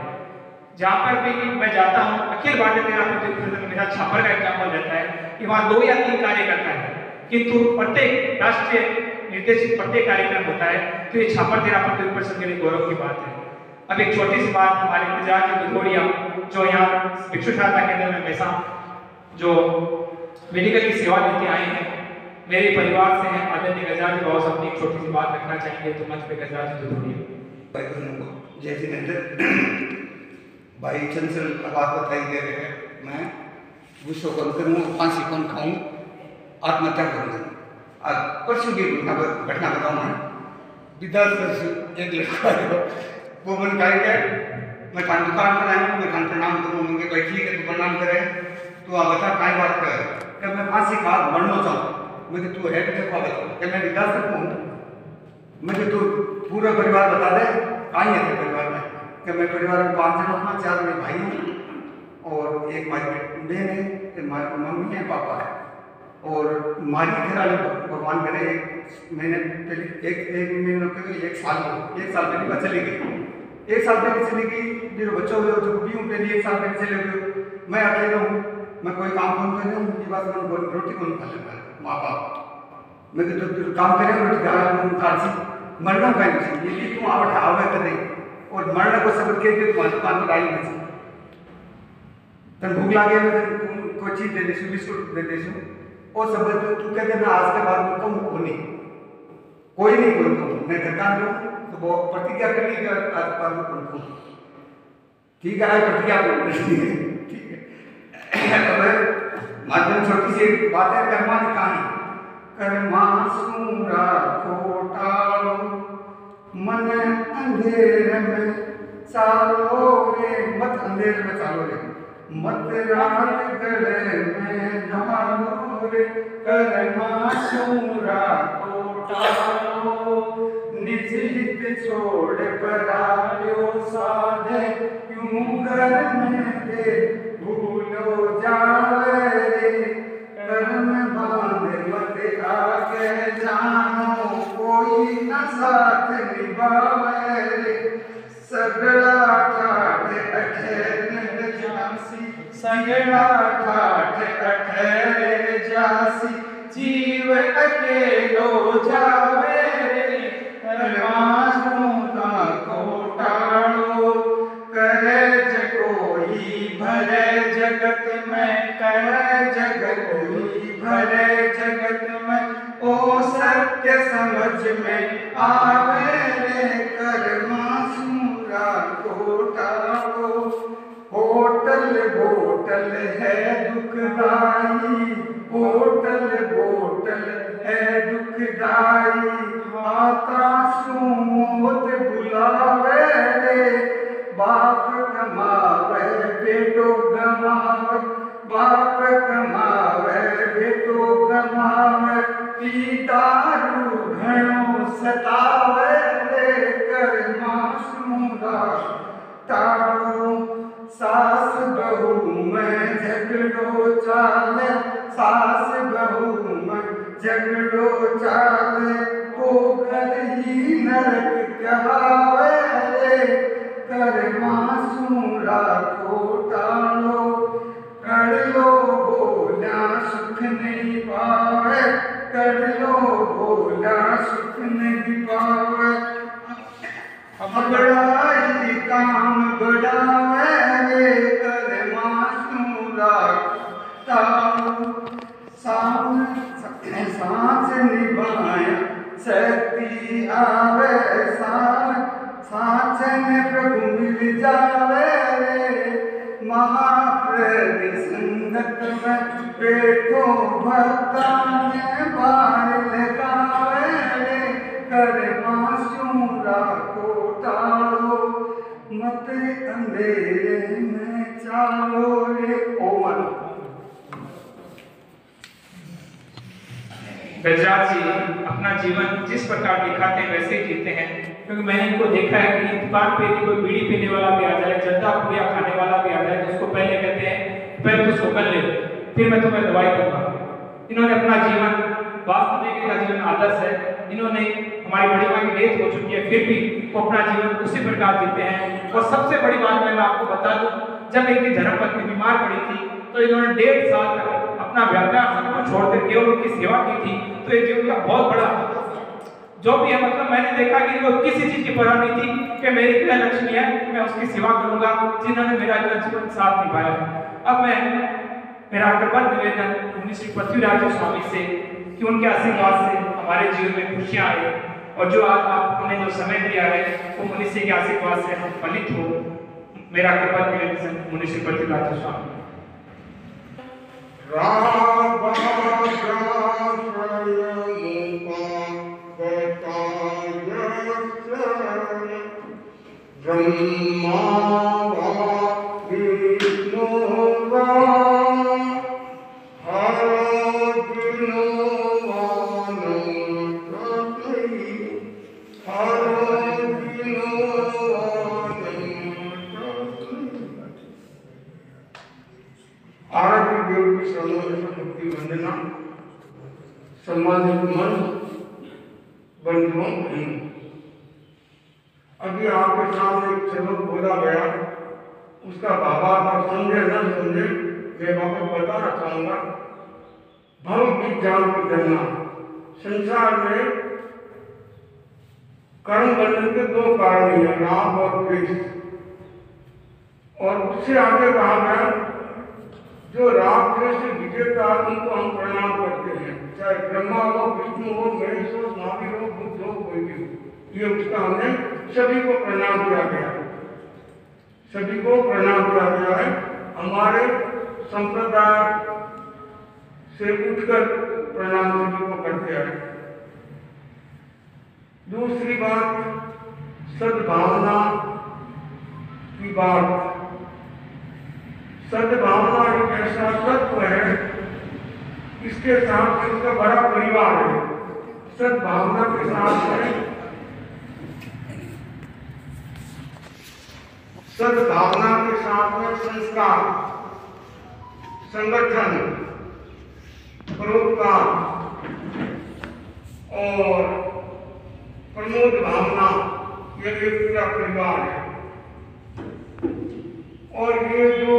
जहाँ पर भी मैं जाता हूँ, अखिल भारतीय 13 परिषद में मेरा छापर का एग्जाम्पल रहता है कि वहाँ 2 या 3 कार्यकर्ता है, किंतु प्रत्येक राष्ट्रीय निर्देशित प्रत्येक कार्यक्रम होता है। तो ये छापर 13 परिषद के लिए गौरव की बात है। अब एक छोटी सी बात, हमारे इंतजार की दुधोड़िया जो यहाँ भिक्षु सहायता केंद्र में हमेशा जो मेडिकल की सेवा देते आए हैं, मेरे परिवार से हैं, आदरणीय गजराज जी बहुत अपनी एक छोटी सी बात रखना चाहेंगे तो मंच पे गजराज जी दुधोड़िया। जय जिनेंद्र भाई चंचल बात बताई दे रहे हैं, मैं गुस्सो कम करूँ, फांसी कौन खाऊं, आत्महत्या करूँगा। आज परसों की घटना बताऊँ मैं, विद्यार्थी एक लड़का है वो मन का मैं खान दुकान पर आया हूँ, मैं खान प्रणाम करूँ, मुझे भाई ठीक है तू प्रणाम करे, तो आप बता काय बात कर, क्या मैं फांसी खा मरना चाहूँ। मुझे तू है कि बता, क्या मैं विद्यार्थी हूँ, मुझे तू पूरा परिवार बता दे कहाँ है तेरे परिवार में। कि मैं परिवार में 5 जन अपना 4 मेरे भाई हैं और एक हमारी बहन है, हमारी मम्मी है, पापा है, और हमारी घर वाले भगवान करे 1 महीने पहले एक साल पहले मैं चली गई। 1 साल पहले चली गई, मेरे बच्चों हुए जो भी हूँ पहले 1 साल पहले चले गए। मैं अकेला हूँ, मैं कोई काम कौन कर रहा हूँ, ये बात मैं रोटी कौन खा लेगा माँ बाप, मैं तो काम करें रोटी खा मरना का ये तुम आवट आवे कर नहीं और मरना को सब के तुम्हारी दुकान पर आई नहीं तन भूख लागे मैं कोई चीज दे देसु, बिस्कुट दे देसु, और सब तू कहते मैं आज के बाद में कम कोई नहीं मैं घर का लूँ तो वो प्रतिज्ञा कर ली आज बाद में कौन ठीक है, प्रतिज्ञा ठीक है। अब माध्यम छोटी सी बात है, कर्मा की कहानी। कर्मा सूरा कोटालो मन अंधेर में चालो रे, मत अंधेर में चालो रे, मत रात गले में ढालो रे, कर्मा सूरा कोटालो निज हित छोड़ परायो साधे, क्यों घर में दे भूलो जावे रे, कर्म बांध मत आगे जानो, कोई न साथ निभावे रे, सगड़ा ठाठ अठेर जासी, सगड़ा ठाठ अठेर जासी, जीव अकेलो जावे रे, कर्माशों का कोटालो करे कोई भरे जगत में, करे जगत कोई भरे जगत में, ओ सत्य समझ में आवे रे, कर्माशूरा कोटालो। होटल बोटल है दुखदाई, होटल बोटल है दुखदाई, माता सुमोत बुलावे रे, बाप कमावे बेटो गमावे, बाप कमावे बेटो गमावे, पी दारू घणो सतावे रे, कर्माशूरा टाड़ो। सास बहू में झगड़ो चाले, सास बहू में झगड़ो चाले, वो घर ही नरक कहावे रे, कर्माशूरा कोटालो। कर लो बोला सुख नहीं पावे, कर लो बोला सुख नहीं पावे, बड़ाई काम बढ़ावे रे करे मासूरा सांस निभाए शक्ति आवे सांस ने प्रभु मिल जावे रे महाप्रति संगत में बैठो भक्ता में बार लगावे रे करे मासूरा को टालो मत अंधेरे में चालो रे ओमन। गजराज जी अपना जीवन जिस प्रकार दिखाते हैं वैसे ही जीते हैं, क्योंकि मैंने इनको देखा है कि दुकान पे यदि कोई बीड़ी पीने वाला भी आ जाए, जर्दा पुड़िया खाने वाला भी आ जाए, तो उसको पहले कहते हैं पहले तो सोकर ले, फिर मैं तुम्हें दवाई दूंगा। इन्होंने अपना जीवन वास्तविक का जीवन आदर्श है। इन्होंने हमारी बड़ी माँ की डेथ हो चुकी है, फिर भी वो अपना जीवन उसी प्रकार जीते हैं। और सबसे बड़ी बात मैं आपको बता दूं, जब इनकी धर्मपत्नी बीमार पड़ी थी तो इन्होंने 1.5 साल तक अपना व्यापार सब कुछ छोड़कर केवल उनकी सेवा की थी। तो ये जीवन का बहुत बड़ा जो भी है, मतलब मैंने देखा कि इनको किसी चीज की परवाह नहीं थी कि मेरी क्या लक्ष्मी है, मैं उसकी सेवा करूंगा, जिन्होंने मेरा इतना जीवन साथ निभाया। अब मैं मेरा कृपा निवेदन मुनि श्री पृथ्वीराज स्वामी से कि उनके आशीर्वाद से हमारे जीवन में खुशियां आए, और जो आज आपने जो समय दिया है वो मुनि के आशीर्वाद से हम फलित हो। मेरा कृपा निवेदन मुनि श्री पृथ्वीराज स्वामी। अभी आपके सामने एक शब्द बोला गया, उसका भावार्थ आप समझे न समझे मैं वापस बताना चाहूंगा। भव विज्ञान की गणना संसार में कर्म बंधन के 2 कारण हैं, राग और द्वेष। और उससे आगे कहा गया जो राग द्वेष से विजेता उनको हम प्रणाम करते हैं, चाहे ब्रह्मा हो, विष्णु हो, महेश हो, महावीर हो, बुद्ध हो, कोई भी हो। ये उसका हमने सभी को प्रणाम किया गया, सभी को प्रणाम किया गया है। हमारे संप्रदाय से उठकर प्रणाम सभी को करते हैं। दूसरी बात सद्भावना की बात। सद्भावना एक ऐसा तत्व है, इसके साथ इसका बड़ा परिवार है। सद्भावना के साथ है सद्भावना के साथ में संस्कार, संगठन, परोपकार और प्रमोद भावना, ये एक पूरा परिवार है। और ये जो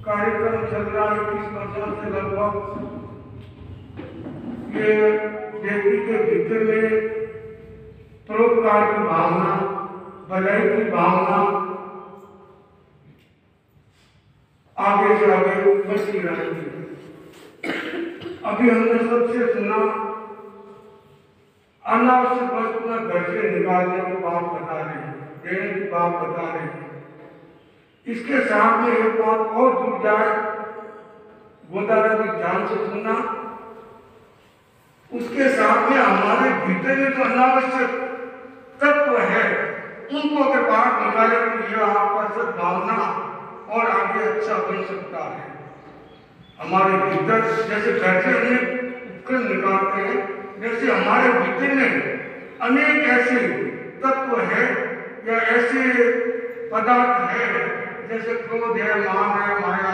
कार्यक्रम चल रहा है 21 वर्षों से लगभग, ये व्यक्ति के भीतर में परोपकार की भावना, भलाई की भावना आगे से आगे बढ़ती रहती है। अभी हमने सबसे सुना अनावश्यक वस्तु न घर से निकालने की बात बता रहे हैं, देने की बात बता रहे हैं। इसके साथ में एक बात और जुड़ जाए, गोदारा की ध्यान से सुनना, उसके साथ में हमारे भीतर में जो अनावश्यक तत्व है उनको अगर बाहर निकाले तो यह आपका सद्भावना और आगे अच्छा बन सकता है। हमारे भीतर जैसे घर से अनेक उपकरण निकालते हैं, जैसे हमारे भीतर में अनेक ऐसे तत्व है या ऐसे पदार्थ है, जैसे क्रोध है, मान है, माया,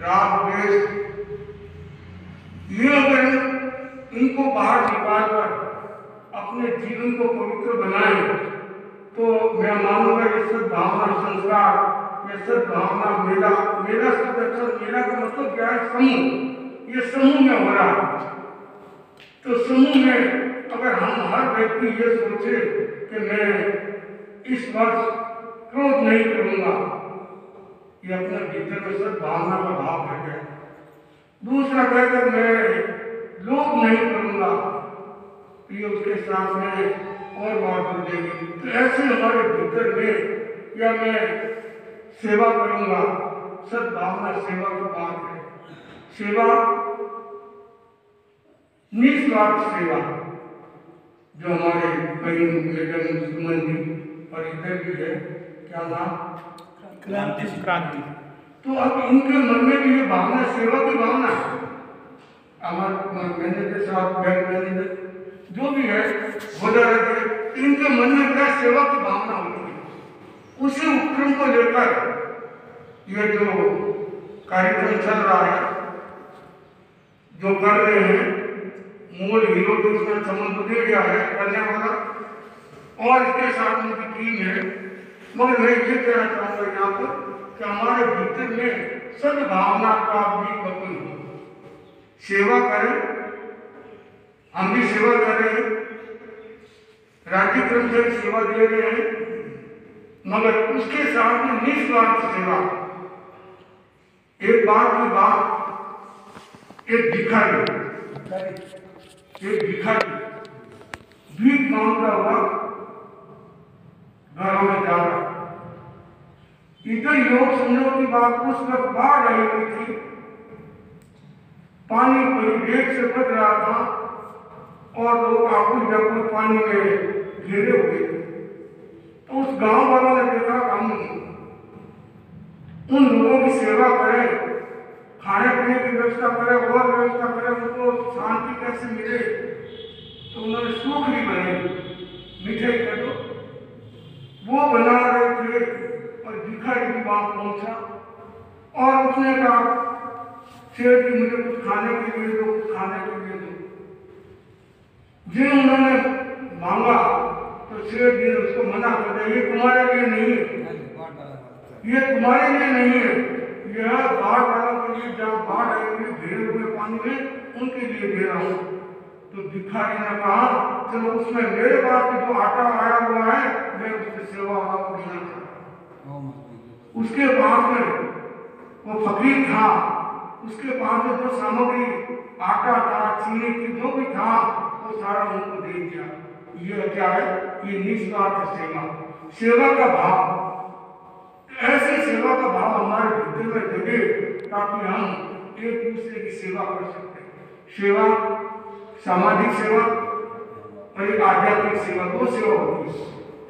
राग, द्वेष, ये अगर इनको बाहर निकालकर अपने जीवन को पवित्र बनाए तो मैं मानूंगा ये सद्भावना संस्कार, ये सद्भावना मेरा शब्द, मेरा का मतलब क्या है? समूह। ये समूह में हो रहा है। तो समूह में अगर हम हर व्यक्ति ये सोचे कि मैं इस वर्ष क्रोध नहीं करूंगा, ये अपने भीतर में सद्भावना का भाव है। दूसरा कहकर मैं लोभ नहीं करूंगा, ये उसके साथ में और बात हो जाएगी। तो ऐसे हमारे भीतर में या मैं सेवा करूंगा, सद्भावना सेवा की बात है। सेवा निस्वार्थ सेवा, जो हमारे कई मैडम सुमन जी और इधर भी है, क्या नाम, क्रांति। तो अब इनके मन में भी ये भावना, सेवा की भावना, हमारे मैनेजर साहब, बैंक मैनेजर जो भी है होता रहते, इनके मन में क्या सेवा की भावना होती है। उसी उपक्रम को लेकर ये जो कार्यक्रम चल रहा है, जो कर रहे हैं, मूल हीरो तो उसमें संबंध दे गया है करने वाला, और इसके साथ उनकी टीम है। मगर मैं ये कहना चाहूँगा यहाँ पर कि हमारे भीतर में सद्भावना का भी बपन हो, सेवा करें। हम भी सेवा कर रहे हैं, राज्य कर्मचारी सेवा दे रहे हैं, मगर उसके साथ में निस्वार्थ सेवा। एक बात की बात, एक भिखारी भीख मांगता हुआ घरों में जा रहा। इधर योग समझो की बात, उस वक्त बाढ़ आई हुई थी, पानी बड़ी वेग से बह रहा था और लोग आकुल व्याकुल पानी में घिरे हुए थे। तो उस गांव वालों ने देखा हम उन लोगों की सेवा करें, खाने पीने की व्यवस्था करें और व्यवस्था करें, उनको शांति कैसे मिले। तो उन्होंने सूखड़ी बनाई, मिठाई कर दो, वो बना रहे थे और भिखारी भी वहां पहुंचा और उसने कहा शेर जी मुझे कुछ खाने के लिए दो, कुछ खाने के लिए दो। जो उन्होंने मांगा तो शेर जी ने उसको मना कर दिया, ये तुम्हारे लिए नहीं है, ये तुम्हारे लिए नहीं है, यह बाढ़ वालों के लिए, जहाँ बाढ़ आई हुई घिरे हुए पानी में, उनके लिए दे रहा हूँ। तो भिखारी ने कहा चलो उसमें मेरे पास जो आटा आया हुआ है मैं उसकी सेवा वाला को देना चाहता हूँ। उसके पास में वो फकीर था, उसके पास में जो सामग्री आटा था, चीनी थी, जो भी था वो सारा उनको दे दिया। ये क्या है, ये निस्वार्थ सेवा, सेवा का भाव। ऐसे सेवा का भाव हमारे भीतर में जगे ताकि हम एक दूसरे की सेवा कर सकते हैं। सेवा सामाजिक सेवा और एक आध्यात्मिक सेवा, दो सेवा होती है।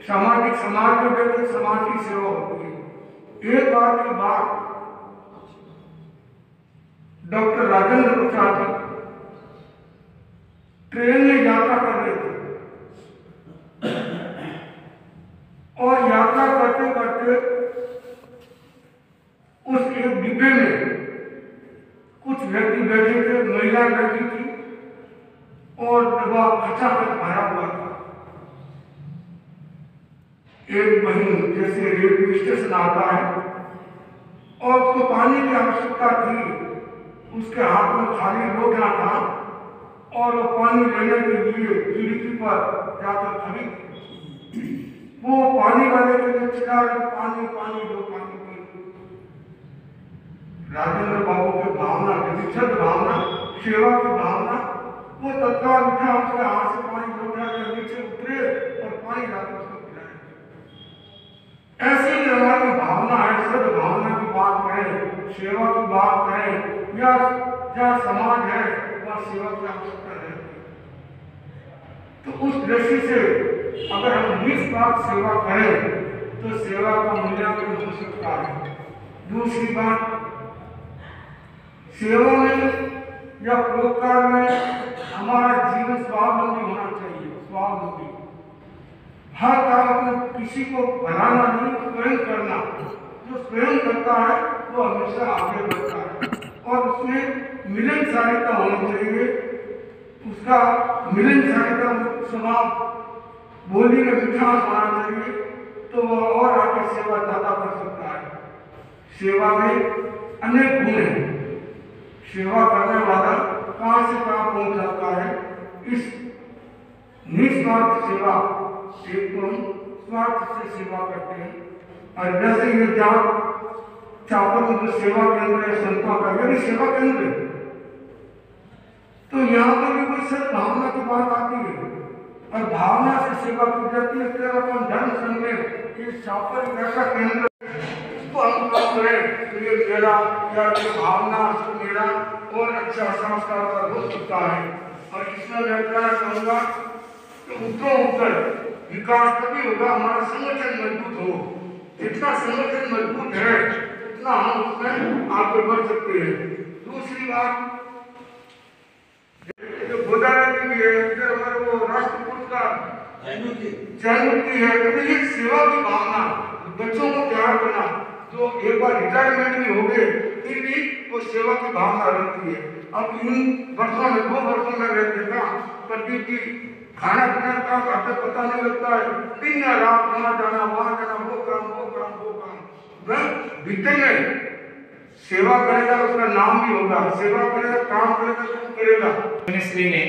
सामाजिक समाज में बैठे समाज की सेवा होती है। एक बार की बात, डॉक्टर राजेंद्र प्रसाद जी ट्रेन में यात्रा कर रहे थे और यात्रा करते करते उस एक डिब्बे में कुछ व्यक्ति बैठे थे, महिला बैठी थी और डब्बा खचाखच भरा हुआ था। एक बहन जैसे रेलवे स्टेशन आता है और उसको पानी की आवश्यकता थी, उसके हाथ में खाली लोटा था और वो पानी लेने के लिए खिड़की पर जाकर खड़ी। वो पानी वाले के लिए चिल्ला रही, पानी पानी दो, पानी दो। राजेंद्र बाबू की भावना, सद भावना, सेवा की भावना, वो तत्काल उठा, उसके हाथ से पानी लोटा के नीचे उतरे और पानी लाकर उसको पिलाए। ऐसी ही हमारी भावना है, सद भावना की बात करें, सेवा की बात करें, या जहाँ समाज है वहाँ सेवा की आवश्यकता है। तो उस दृष्टि से अगर हम निस्वार्थ सेवा करें तो सेवा का मूल्यांकन हो सकता है। दूसरी बात, सेवा में या परोपकार में हमारा जीवन स्वावलंबी होना चाहिए। स्वावलंबी, हर काम में किसी को बनाना नहीं, स्वयं करना। जो स्वयं करता है वो हमेशा आगे बढ़ता है और उसमें मिलनसारिता होनी चाहिए। उसका मिलनसारिता स्वभाव, बोली में मिठास होना चाहिए, तो वह और आगे सेवा ज्यादा कर सकता है। सेवा में अनेक गुण हैं। सेवा करने वाला कहाँ से कहाँ पहुंच जाता है। इस निस्वार्थ सेवा, एक तो हम स्वार्थ से सेवा करते हैं, और जैसे ये चापर में जो सेवा केंद्र है संतों का, ये भी सेवा केंद्र है। तो यहाँ पे भी कोई सिर्फ भावना की बात आती है और भावना से सेवा की जाती है। फिर अपन धर्म संघ में ये चापर एक ऐसा केंद्र तो हम काम करें तो ये मेरा या ये भावना से मेरा और अच्छा संस्कार हो सकता है। और इसमें मैं कहना चाहूँगा कि उत्तर विकास तभी होगा हमारा संगठन मजबूत हो। जितना संगठन मजबूत है उतना हम उसमें आगे बढ़ सकते हैं। दूसरी बात जो गोदावरी भी है, इधर हमारे वो राष्ट्र पुरस्कार जयंती है, तो ये सेवा की भावना, बच्चों को तैयार करना, जो एक बार रिटायरमेंट भी हो गए फिर भी वो सेवा की भावना रहती है। अब इन वर्षों में 2 वर्षों में मैं देखा प्रदीप जी खाना पीना का आपको पता नहीं लगता है, दिन रात वहाँ जाना वहाँ जाना, वो काम वह भीतर में सेवा करेगा उसका नाम भी होगा, सेवा करेगा काम करेगा तो करेगा। श्री ने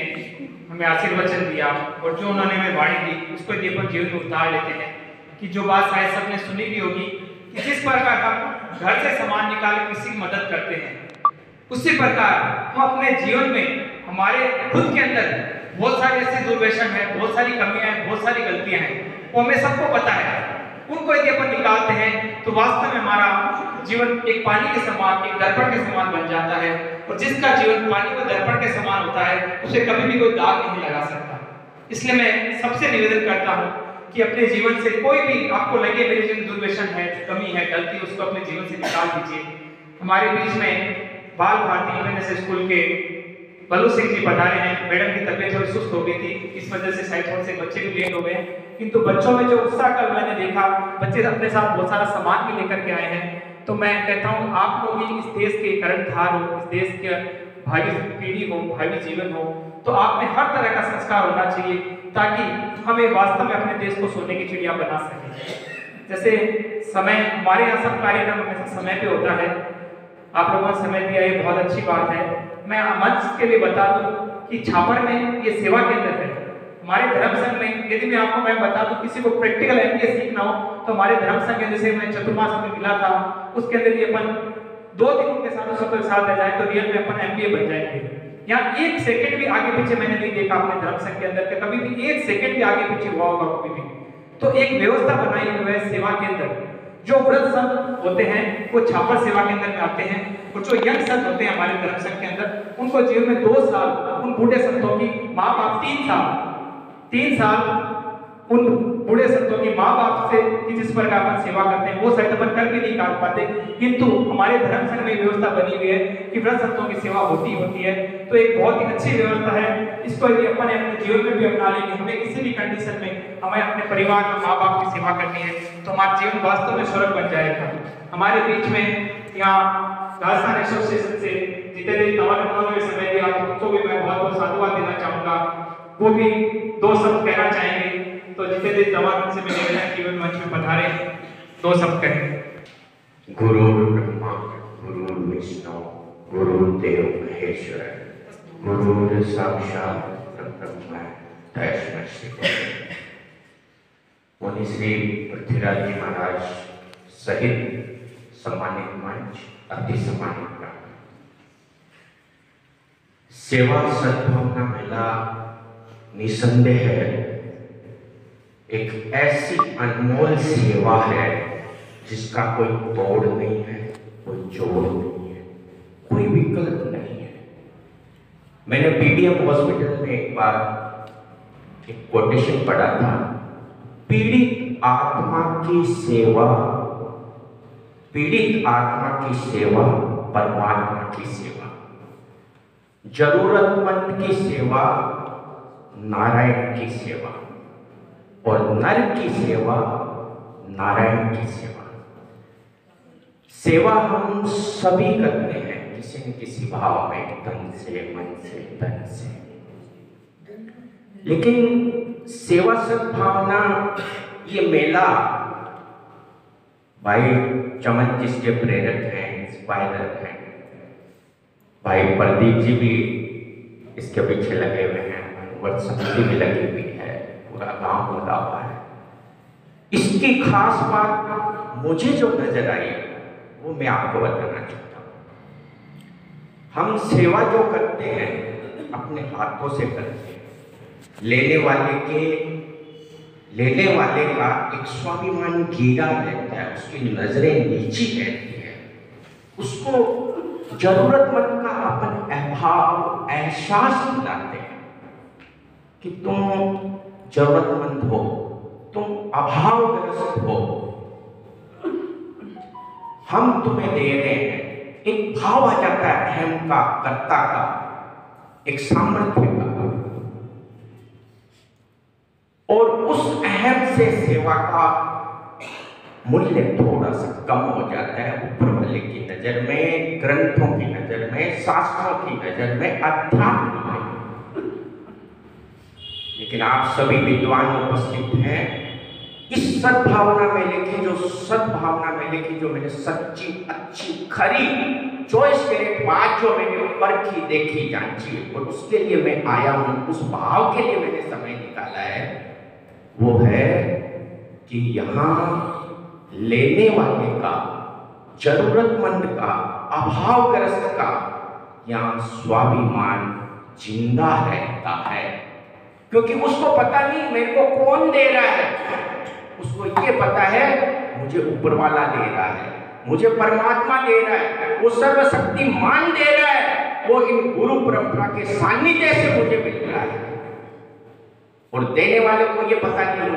हमें आशीर्वचन दिया और जो उन्होंने हमें वाणी दी उसको यदि अपन जीवन में उतार लेते हैं कि जो बात शायद सबने सुनी भी होगी कि जिस प्रकार हम घर से सामान निकाल किसी की मदद करते हैं, उसी प्रकार हम अपने जीवन में हमारे खुद के अंदर बहुत सारे ऐसे दुर्व्यसन है, बहुत सारी कमियां हैं, बहुत सारी गलतियां हैं, वो हमें सबको पता है। उनको यदि अपन निकालते हैं तो वास्तव में हमारा जीवन एक पानी के समान, एक दर्पण के समान बन जाता है। और जिसका जीवन पानी व दर्पण के समान होता है उसे कभी भी कोई दाग नहीं लगा सकता। इसलिए मैं सबसे निवेदन करता हूँ कि अपने जीवन से कोई भी आपको लगे मेरे जीवन दुर्व्यसन है, कमी है, गलती, उसको अपने जीवन से निकाल दीजिए। हमारे बीच में बाल भारती यूएनएस स्कूल के बलू सिंह जी पधारे हैं। मैडम की तबीयत थोड़ी सुस्त हो गई थी, इस वजह से शायद थोड़े से बच्चे भी लेट हो गए, किंतु बच्चों में जो उत्साह कल मैंने देखा, बच्चे अपने साथ बहुत सारा सामान भी लेकर के आए हैं। तो मैं कहता हूँ आप लोग ही इस देश के कर्णधार हो, इस देश के भावी पीढ़ी हो, भावी जीवन हो, तो आप में हर तरह का संस्कार होना चाहिए ताकि हमें वास्तव में अपने देश को सोने की चिड़िया बना सके। जैसे समय हमारे यहाँ सब कार्यक्रम हमेशा समय पे होता है, आप लोगों ने समय दिया, ये बहुत अच्छी बात है। मैं मंच के लिए बता दूं कि छापर में ये सेवा केंद्र है। हमारे धर्म संघ में यदि मैं बता दूं किसी को प्रैक्टिकल एमबीए सीखना हो तो हमारे धर्म संघ के जैसे मैं चतुर्मास में मिला था, उसके अंदर ये अपन 2 दिन उनके साथ रह जाए तो रियल में अपन एमबीए बन जाएंगे। यहाँ 1 सेकंड भी आगे पीछे मैंने नहीं देखा अपने धर्म संघ के अंदर, कभी भी 1 सेकंड भी आगे पीछे हुआ होगा कभी भी। तो एक व्यवस्था बनाई हुई है सेवा केंद्र। जो वृद्ध संत होते हैं वो छापर सेवा केंद्र में आते हैं, और जो यंग संत होते हैं हमारे धर्म संघ के अंदर, उनको जीवन में 2 साल उन बूढ़े संतों की माँ बाप 3 साल उन बूढ़े संतों की माँ बाप से कि जिस प्रकार अपन सेवा करते हैं वो शायद अपन कर भी नहीं कर पाते, किंतु हमारे धर्म संघ में व्यवस्था बनी हुई है कि वृद्ध संतों की सेवा होती है। तो एक बहुत ही अच्छी व्यवस्था है, इसको यदि अपन अपने जीवन में भी अपना लेंगे, हमें किसी भी कंडीशन में हमें अपने परिवार में माँ बाप की सेवा करनी है तो हमारा जीवन वास्तव में स्वर्ग बन जाएगा। हमारे बीच में यहाँ राजस्थान एसोसिएशन से जितने उन्होंने समय दिया उनको भी मैं बहुत बहुत साधुवाद देना चाहूँगा। वो भी 2 शब्द कहना चाहेंगे, तो जितेंद्र तंवर से मैं निवेदन की मंच में पधारे 2 शब्द कहें। गुरु ब्रह्मा गुरु विष्णु गुरुदेव महेश्वर गुरु साक्षात ब्रह्म तस्मै श्री गुरवे। मुनि श्री पृथ्वीराज जी महाराज सहित सम्मानित मंच, अति सम्मानित प्राण, सेवा सद्भावना मेला निसंदेह एक ऐसी अनमोल सेवा है जिसका कोई तोड़ नहीं है, कोई जोड़ नहीं है, कोई विकल्प नहीं है। मैंने पीडीएम हॉस्पिटल में एक बार एक कोटेशन पढ़ा था, पीड़ित आत्मा की सेवा, पीड़ित आत्मा की सेवा परमात्मा की सेवा, जरूरतमंद की सेवा नारायण की सेवा, और नर की सेवा नारायण की सेवा। सेवा हम सभी करते हैं किसी न किसी भाव में, तन से, मन से, धन से, लेकिन सेवा सद्भावना ये मेला भाई चमन जिसके प्रेरक हैं, इंस्पायरर हैं, भाई प्रदीप जी भी इसके पीछे लगे हुए हैं, वर्ष समिति भी लगी हुई है, पूरा गांव लगा हुआ है। इसकी खास बात मुझे जो नजर आई वो मैं आपको बताना चाहता हूँ। हम सेवा जो करते हैं अपने हाथों से करते हैं। लेने वाले का एक स्वाभिमान गिरा रहता है, उसकी नजरें नीची रहती है, उसको जरूरतमंद का अपन अभाव एहसास दिलाते हैं कि तुम जरूरतमंद हो, तुम अभावग्रस्त हो, हम तुम्हें दे रहे हैं। एक भाव आ जाता है अहम का, कर्ता का, एक सामर्थ्य का, और उस अहम से सेवा का मूल्य थोड़ा सा कम हो जाता है ऊपर वाले की नजर में, ग्रंथों की नजर में, शास्त्रों की नजर में, अध्यात्म में। लेकिन आप सभी विद्वान उपस्थित हैं, इस सद्भावना मेले की जो मैंने सच्ची अच्छी खरी 24 कैरेट बात जो मैंने परखी देखी जांची, और उसके लिए मैं आया हूं, उस भाव के लिए मैंने समय निकाला है, वो है कि यहाँ लेने वाले का, जरूरतमंद का, अभावग्रस्त का यहाँ स्वाभिमान जिंदा रहता है। क्योंकि उसको पता नहीं मेरे को कौन दे रहा है, उसको ये पता है मुझे ऊपर वाला दे रहा है, मुझे परमात्मा दे रहा है, वो सर्वशक्तिमान दे रहा है, वो इन गुरु परंपरा के सानिध्य से मुझे मिल रहा है। और देने वाले को ये पता नहीं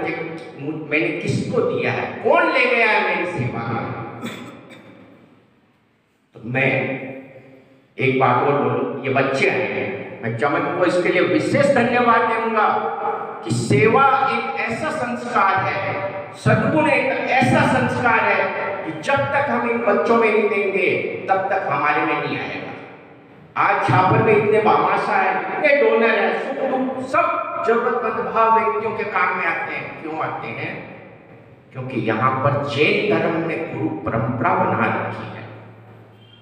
मैंने किसको दिया है, कौन ले गया है मेरी सेवा। तो मैं एक बात और बोलूं, ये बच्चे आए हैं, मैं चमन को इसके लिए विशेष धन्यवाद दूंगा कि सेवा एक ऐसा संस्कार है, सद्गुण एक ऐसा संस्कार है कि जब तक हम इन बच्चों में नहीं देंगे तब तक हमारे में नहीं आएगा। आज छापर में इतने बामाशा है, इतने डोनर है, सुख दुख सब जरूरतमंद भाव व्यक्तियों के काम में आते हैं। क्यों आते हैं? क्योंकि यहाँ पर जैन धर्म ने गुरु परंपरा बना रखी है।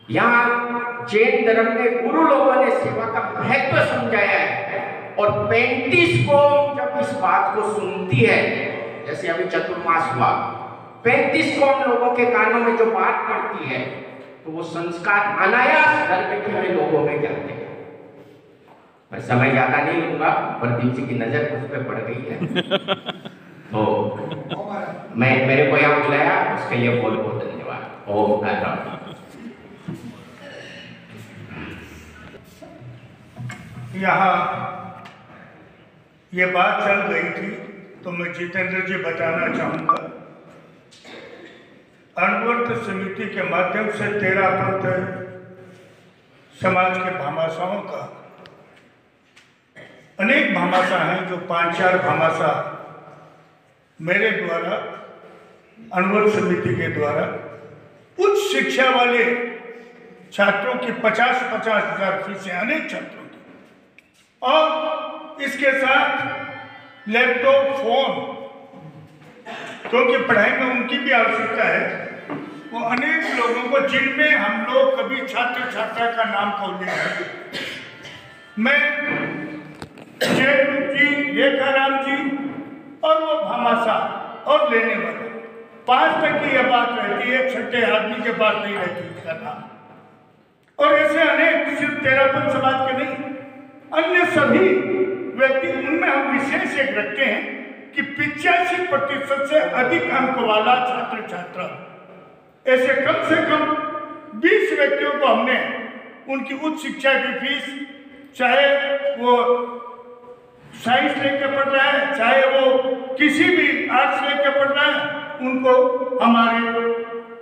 यहाँ जैन धर्म ने गुरु लोगों ने सेवा का महत्व समझाया है। और 35 कौम जब इस बात को सुनती है, जैसे अभी चतुर्मास हुआ, 35 कौम लोगों के कानों में जो बात पड़ती है, तो वो संस्कार अनायास घर बैठे हुए लोगों में जाते हैं। मैं समय ज्यादा नहीं लूंगा, प्रदीप जी की नजर उस पर पड़ गई है, तो मैं मेरे को यहाँ बुलाया उसके लिए बहुत बहुत धन्यवाद। ओम नारायण। यहाँ ये बात चल गई थी तो मैं जितेंद्र जी बताना चाहूँगा, अणुवर्त समिति के माध्यम से 13 पंथ समाज के भामाशाहों का अनेक भामाशा हैं, जो 5-4 भामाशा मेरे द्वारा अणुवर्त समिति के द्वारा उच्च शिक्षा वाले छात्रों की 50-50 हज़ार फीसें अनेक छात्रों की, और इसके साथ लैपटॉप, फोन, क्योंकि पढ़ाई में उनकी भी आवश्यकता है, वो अनेक लोगों को, जिनमें हम लोग कभी छात्र छात्रा का नाम खोल हैं। मैं जयरूप जी, रेखाराम जी और वो भामाशा और लेने वाले 5 तक की यह बात रहती है, छठे आदमी के पास नहीं रहती उसका नाम। और ऐसे अनेक, सिर्फ 13 पंथ समाज के नहीं, अन्य सभी व्यक्ति, उनमें हम विशेष एक रखते हैं कि 85% से अधिक अंक वाला छात्र छात्रा, ऐसे कम से कम 20 व्यक्तियों को हमने उनकी उच्च शिक्षा की फीस, चाहे वो साइंस लेके पढ़ रहा है, चाहे वो किसी भी आर्ट्स लेके पढ़ रहा है, उनको हमारे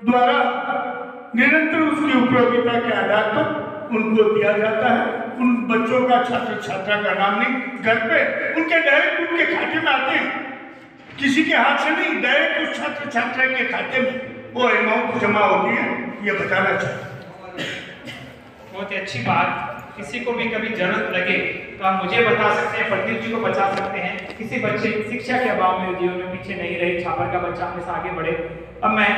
द्वारा निरंतर उसकी उपयोगिता के आधार पर उनको दिया जाता है। उन बच्चों का, छात्र छात्रा का नाम नहीं, घर पे उनके डायरेक्ट उनके खाते में आते हैं, किसी के हाथ से नहीं, डायरेक्ट उस छात्र छात्रा के खाते में वो अमाउंट जमा होती है। ये बताना चाहता हूँ। बहुत ही अच्छी बात। किसी को भी कभी जरूरत लगे तो आप मुझे बता सकते हैं, प्रदीप जी को बता सकते हैं। किसी बच्चे शिक्षा के अभाव में जीवन में पीछे नहीं रहे, छापर का बच्चा अपने से आगे बढ़े। अब मैं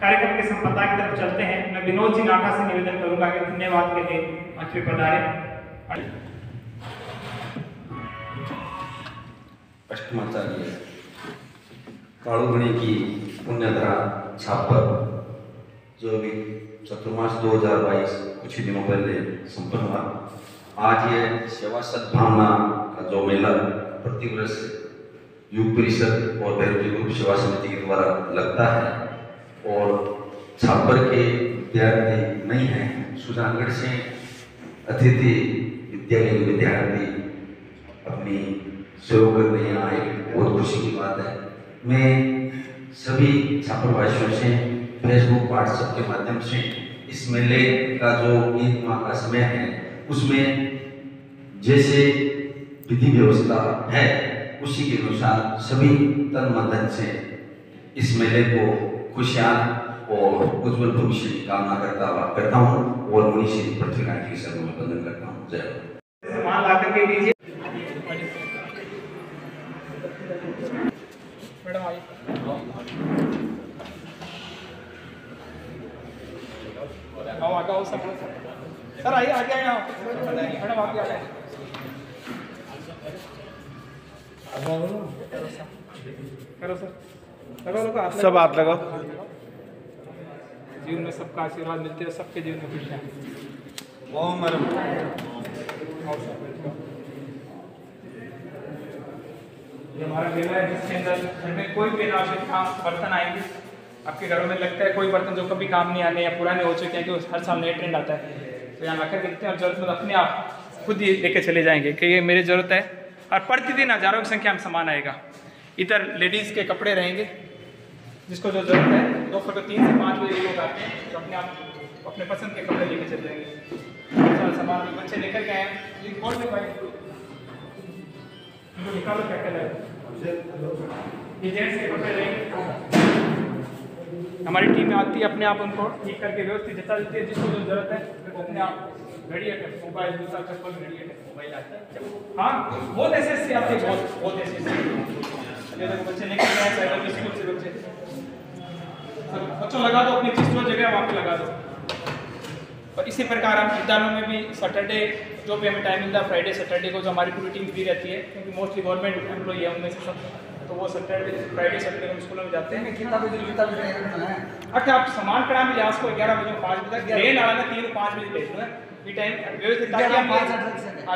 कार्यक्रम के संपदा की तरफ चलते हैं। मैं विनोद जी नाटा से निवेदन करूंगा कि धन्यवाद के लिए मंच पे पधारे। अष्टमाचार्य कालूगणी की पुण्यधरा छापर जो अभी चतुर्मास 2022 कुछ ही दिनों पहले संपन्न हुआ। आज ये सेवा सद्भावना का जो मेला प्रतिवर्ष युग परिषद और भैरवजी ग्रुप सेवा समिति के द्वारा लगता है और छापर के विद्यार्थी नहीं हैं, सुजानगढ़ से अतिथि विद्यालय के विद्यार्थी अपनी सहयोग करने आए, बहुत खुशी की बात है। मैं सभी छात्रवासियों से फेसबुक व्हाट्सएप के माध्यम से इस मेले का जो 1 माह का समय है उसमें जैसे विधि व्यवस्था है उसी के अनुसार सभी तन मन धन से इस मेले को खुशहाल और उज्जवल भविष्य की कामना करता हूँ और मुनि श्री पृथ्वीनाथ जी के शरणों में वंदन करता हूँ। जय हो। सामान ला करके दीजिए मैडम आइए। आओ आगे आओ सर आइए आगे आए आप मैडम आगे आ जाए। करो सर लगाओ सब हाथ लगाओ। जीवन में सबका आशीर्वाद मिलते है, सबके जीवन में खुशियाँ। ओम ये हमारा मेला है जिसके अंदर घर में कोई भी अनावश्यक काम बर्तन आएंगे। आपके घरों में लगता है कोई बर्तन जो कभी काम नहीं आने या पुराने हो चुके हैं कि हर साल नए ट्रेंड आता है, तो यहाँ लाकर देखते हैं और जरूरतमंद अपने आप खुद ही लेके चले जाएंगे कि ये मेरी ज़रूरत है। और प्रतिदिन हजारों की संख्या में सामान आएगा। इधर लेडीज़ के कपड़े रहेंगे, जिसको जो जरूरत है। दोपहर को 3 से 5 बजे लोग आते हैं तो अपने आप अपने पसंद के कपड़े लेके चले जाएंगे। सामान बच्चे लेकर गए हैं, इनको निकालो क्या क्या लगे। ये जेंट्स के कपड़े रहेंगे, हमारी टीम आती है अपने आप उनको ठीक करके व्यवस्थित जता देती है। जिसको जो जरूरत है वो अपने आप घड़ी है, मोबाइल, जूता, चप्पल, घड़ी है, मोबाइल आता है। हाँ बहुत ऐसे आते हैं, बहुत ऐसे बच्चे लेकर गए साइकिल स्कूल से बच्चे। बच्चों लगा दो अपनी जिस जो जगह वहाँ पे लगा दो। और इसी प्रकार हम विद्यालयों में भी सैटरडे जो भी हमें टाइम मिलता है, फ्राइडे सैटरडे को जो हमारी पूरी टीम फ्री रहती है, क्योंकि मोस्टली गवर्नमेंट एम्प्लॉई है उनमें से सब, तो वो सैटरडे फ्राइडे सैटरडे को स्कूलों में जाते हैं। अच्छा आप सामान कड़ा में लिहाज को 11 बजे 5 बजे तक ट्रेन आना 3 और 5 बजे भेज दो ये टाइम व्यवस्थित ताकि हम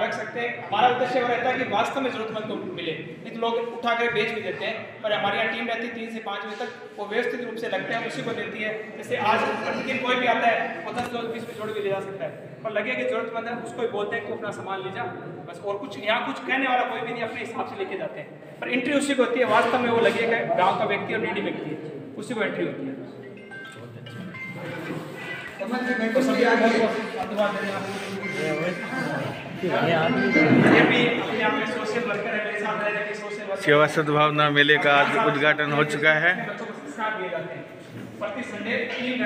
रख सकते हैं। हमारा उद्देश्य वो रहता है कि वास्तव में जरूरतमंद को मिले, नहीं तो लोग उठा कर बेच भी देते हैं। पर हमारी यहाँ टीम रहती है 3 से 5 बजे तक, वो व्यवस्थित रूप से लगते हैं, उसी को देती है। जैसे आज प्रतिदिन कोई भी आता है वो 10 लोग 20 में जोड़ भी ले जा सकता है, पर लगे कि जरूरतमंद है उसको ही बोलते हैं कि अपना सामान ले जा बस। और कुछ यहाँ कुछ कहने वाला कोई भी नहीं, अपने हिसाब से लेके जाते हैं। पर एंट्री उसी को होती है, वास्तव में वो लगेगा गाँव का व्यक्ति और नीडी व्यक्ति है, उसी को एंट्री होती है। सेवा सद्भावना मेले का आज उद्घाटन हो चुका है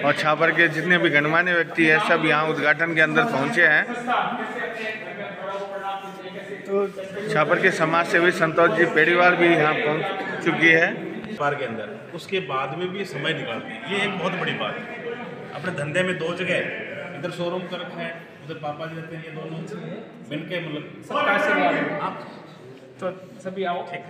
और छापर के जितने भी गणमान्य व्यक्ति हैं सब यहाँ उद्घाटन के अंदर पहुँचे हैं। तो छापर के समाज सेवी संतोष जी पेड़ीवाल भी यहाँ पहुँच चुकी है पार के अंदर, उसके बाद में भी समय निकालती है। ये एक बहुत बड़ी बात है। अपने धंधे में 2 जगह, इधर शोरूम कर रखा है, उधर पापा जी रहते हैं, ये दोनों मिलके मतलब सबका आशीर्वाद। आप तो सभी आओ ठीक।